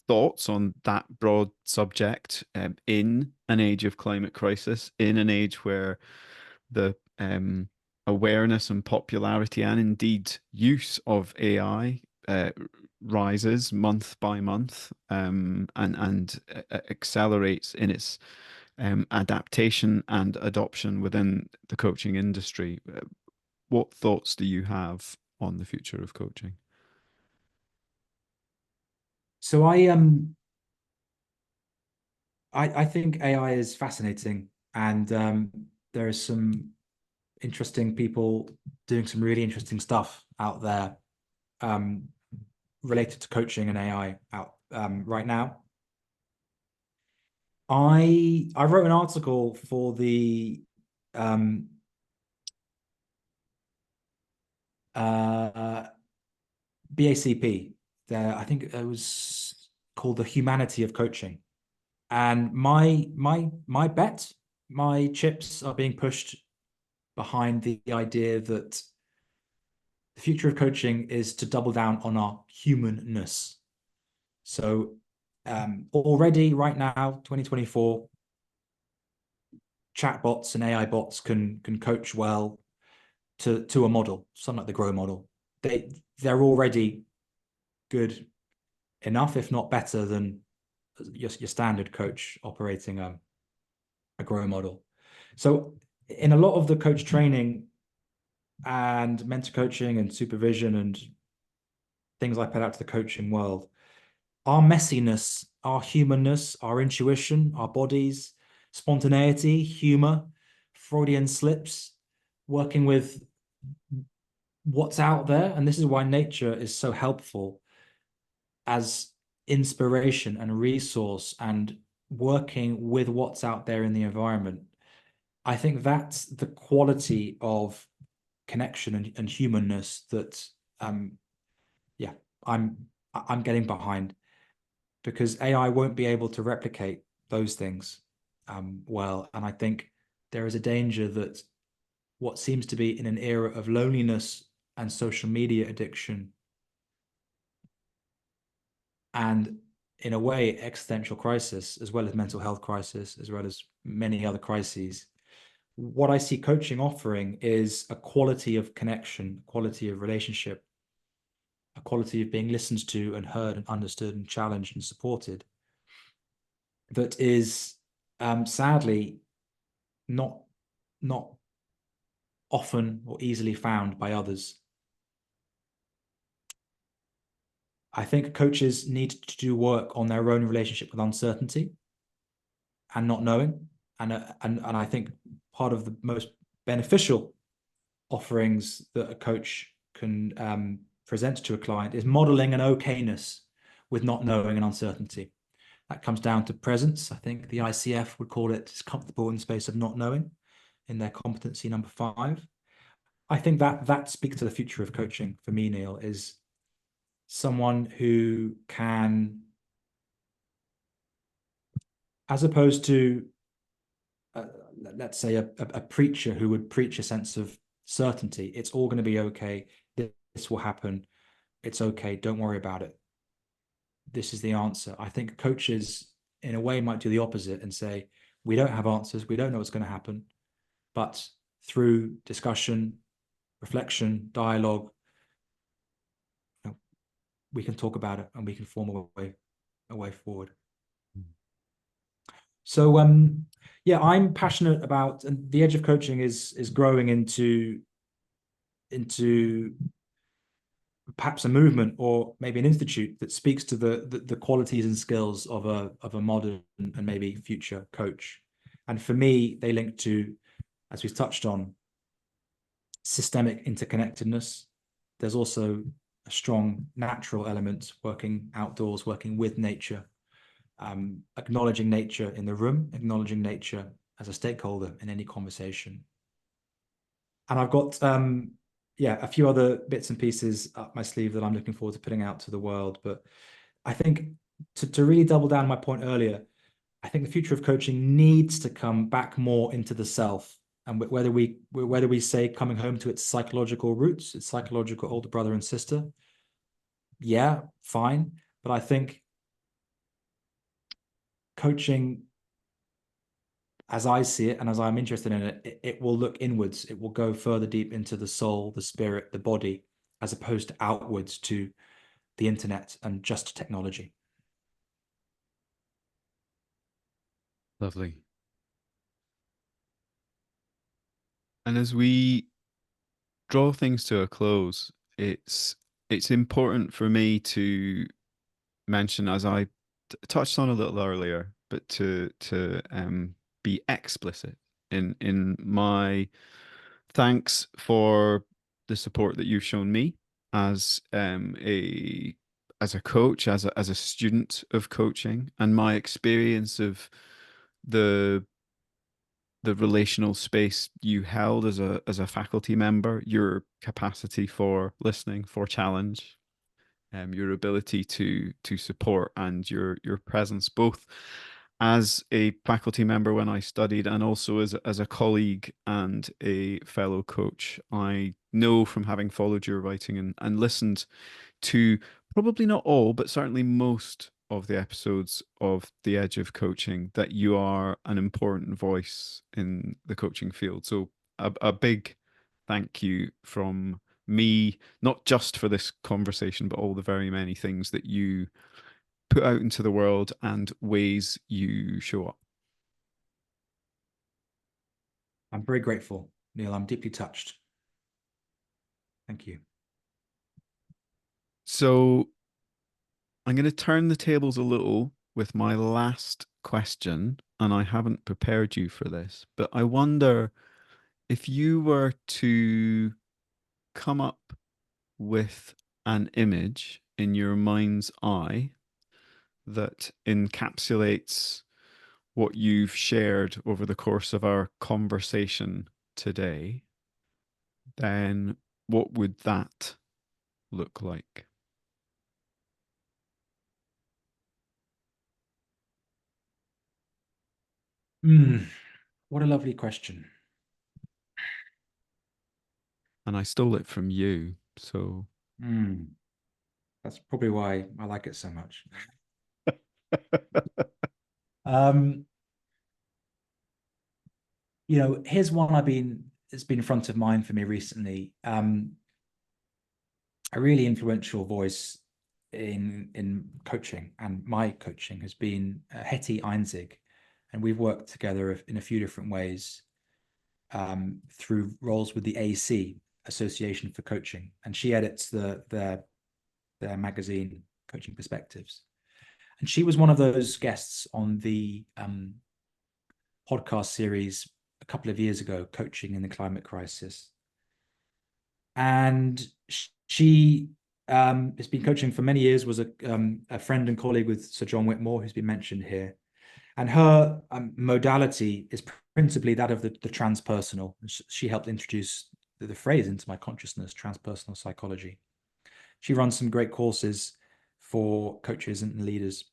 A: thoughts on that broad subject in an age of climate crisis, in an age where the awareness and popularity and indeed use of AI rises month by month, and accelerates in its adaptation and adoption within the coaching industry. What thoughts do you have on the future of coaching?
B: So I think AI is fascinating, and there are some interesting people doing some really interesting stuff out there um, related to coaching and AI out right now. I wrote an article for the um, uh, BACP. I think it was called The Humanity of Coaching. And my bet, my chips are being pushed behind the idea that the future of coaching is to double down on our humanness. So already right now, 2024, chatbots and AI bots can coach well to a model, something like the Grow model. They're already good enough, if not better than your standard coach operating a Grow model. So in a lot of the coach training and mentor coaching and supervision and things I put out to the coaching world, our messiness, our humanness, our intuition, our bodies, spontaneity, humor, Freudian slips, working with what's out there. And this is why nature is so helpful as inspiration and resource and working with what's out there in the environment. I think that's the quality of connection and humanness that yeah, I'm getting behind, because AI won't be able to replicate those things well. And I think there is a danger that what seems to be in an era of loneliness and social media addiction, and in a way existential crisis, as well as mental health crisis, as well as many other crises, what I see coaching offering is a quality of connection, quality of relationship, a quality of being listened to and heard and understood and challenged and supported, that is sadly not not often or easily found by others. I think coaches need to do work on their own relationship with uncertainty and not knowing. And I think part of the most beneficial offerings that a coach can present to a client is modeling an okayness with not knowing and uncertainty. That comes down to presence. I think the ICF would call it comfortable in the space of not knowing in their competency number 5. I think that speaks to the future of coaching for me, Neil, is someone who can, as opposed to, let's say, a preacher who would preach a sense of certainty. It's all going to be okay. This will happen. It's okay. Don't worry about it. This is the answer. I think coaches, in a way, might do the opposite and say, we don't have answers. We don't know what's going to happen. But through discussion, reflection, dialogue, we can talk about it and we can form a way forward. So yeah, I'm passionate about, and the edge of coaching is growing into perhaps a movement or maybe an institute that speaks to the qualities and skills of a modern and maybe future coach. And for me, they link to, as we've touched on, systemic interconnectedness. There's also a strong natural element, working outdoors, working with nature, acknowledging nature in the room, acknowledging nature as a stakeholder in any conversation. And I've got yeah, a few other bits and pieces up my sleeve that I'm looking forward to putting out to the world. But I think to really double down on my point earlier, I think the future of coaching needs to come back more into the self. And whether we say coming home to its psychological roots, its psychological older brother and sister, yeah, fine. But I think coaching, as I see it and as I'm interested in it, it will look inwards. It will go further deep into the soul, the spirit, the body, as opposed to outwards to the internet and just technology.
A: Lovely. And as we draw things to a close, it's important for me to mention, as I touched on a little earlier, but to be explicit in my thanks for the support that you've shown me as a as a coach, as a student of coaching, and my experience of the the relational space you held as a faculty member, your capacity for listening, for challenge, your ability to support, and your presence both as a faculty member when I studied and also as a colleague and a fellow coach. I know from having followed your writing and listened to probably not all, but certainly most of the episodes of The Edge of Coaching that you are an important voice in the coaching field. So a big thank you from me, not just for this conversation, but all the very many things that you put out into the world and ways you show up.
B: I'm very grateful, Neil. I'm deeply touched. Thank you.
A: So I'm going to turn the tables a little with my last question, and I haven't prepared you for this, but I wonder if you were to come up with an image in your mind's eye that encapsulates what you've shared over the course of our conversation today, then what would that look like?
B: What a lovely question.
A: And I stole it from you, so.
B: Mm, that's probably why I like it so much. Um, here's one it's been front of mind for me recently. A really influential voice in coaching and my coaching has been Hetty Einzig, and we've worked together in a few different ways through roles with the AC, Association for Coaching, and she edits their magazine Coaching Perspectives. And she was one of those guests on the podcast series a couple of years ago, Coaching in the Climate Crisis. And she has been coaching for many years, was a friend and colleague with Sir John Whitmore, who's been mentioned here. And her modality is principally that of the transpersonal. She helped introduce the phrase into my consciousness, transpersonal psychology. She runs some great courses for coaches and leaders.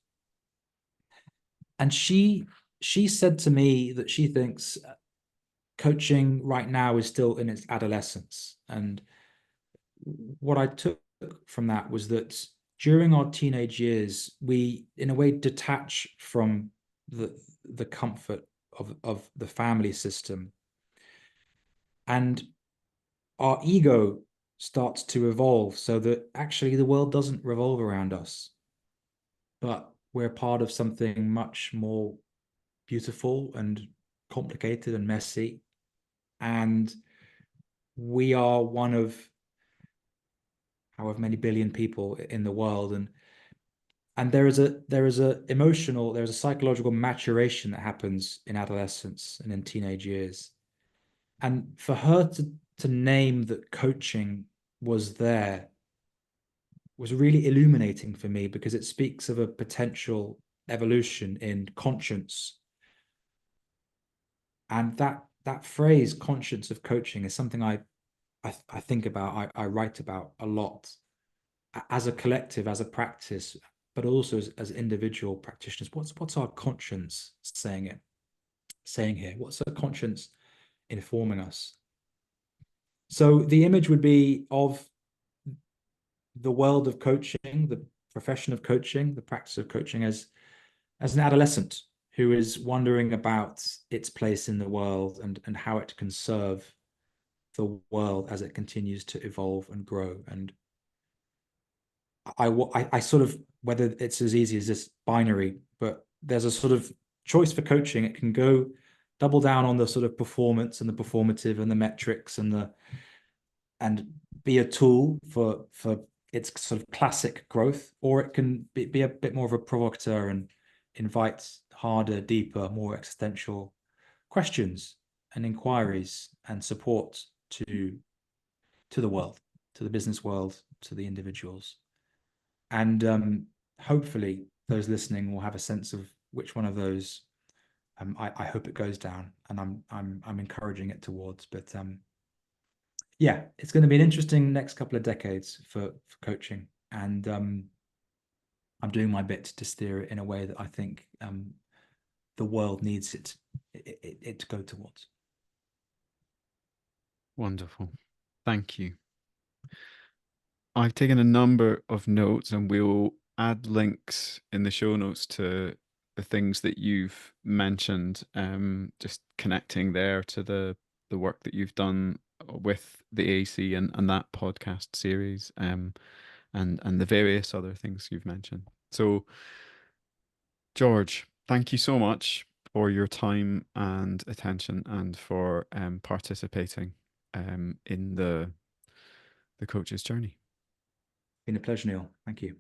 B: And she said to me that she thinks coaching right now is still in its adolescence. And what I took from that was that during our teenage years, we, in a way, detach from the comfort of the family system. And our ego starts to evolve so that actually the world doesn't revolve around us, but we're part of something much more beautiful and complicated and messy. And we are one of however many billion people in the world. And there is a psychological maturation that happens in adolescence and in teenage years. And for her to name that coaching was there was really illuminating for me, because it speaks of a potential evolution in conscience. And that phrase, conscience of coaching, is something I I think about, I write about a lot as a collective, as a practice, but also as individual practitioners. What's our conscience saying here? What's our conscience informing us? So the image would be of the world of coaching, the profession of coaching, the practice of coaching as an adolescent who is wondering about its place in the world and how it can serve the world as it continues to evolve and grow. And I sort of, whether it's as easy as this binary, but there's a sort of choice for coaching. It can go double down on the sort of performance and the performative and the metrics and be a tool for its sort of classic growth, or it can be a bit more of a provocateur and invite harder, deeper, more existential questions and inquiries and support to the world, to the business world, to the individuals. And hopefully those listening will have a sense of which one of those I hope it goes down, and I'm encouraging it towards. But yeah, it's going to be an interesting next couple of decades for coaching, and I'm doing my bit to steer it in a way that I think the world needs it to go towards.
A: Wonderful. Thank you. I've taken a number of notes and we'll add links in the show notes to the things that you've mentioned, just connecting there to the work that you've done with the AC and that podcast series, and the various other things you've mentioned. So, George, thank you so much for your time and attention and for participating in the coach's journey.
B: Been a pleasure, Neil. Thank you.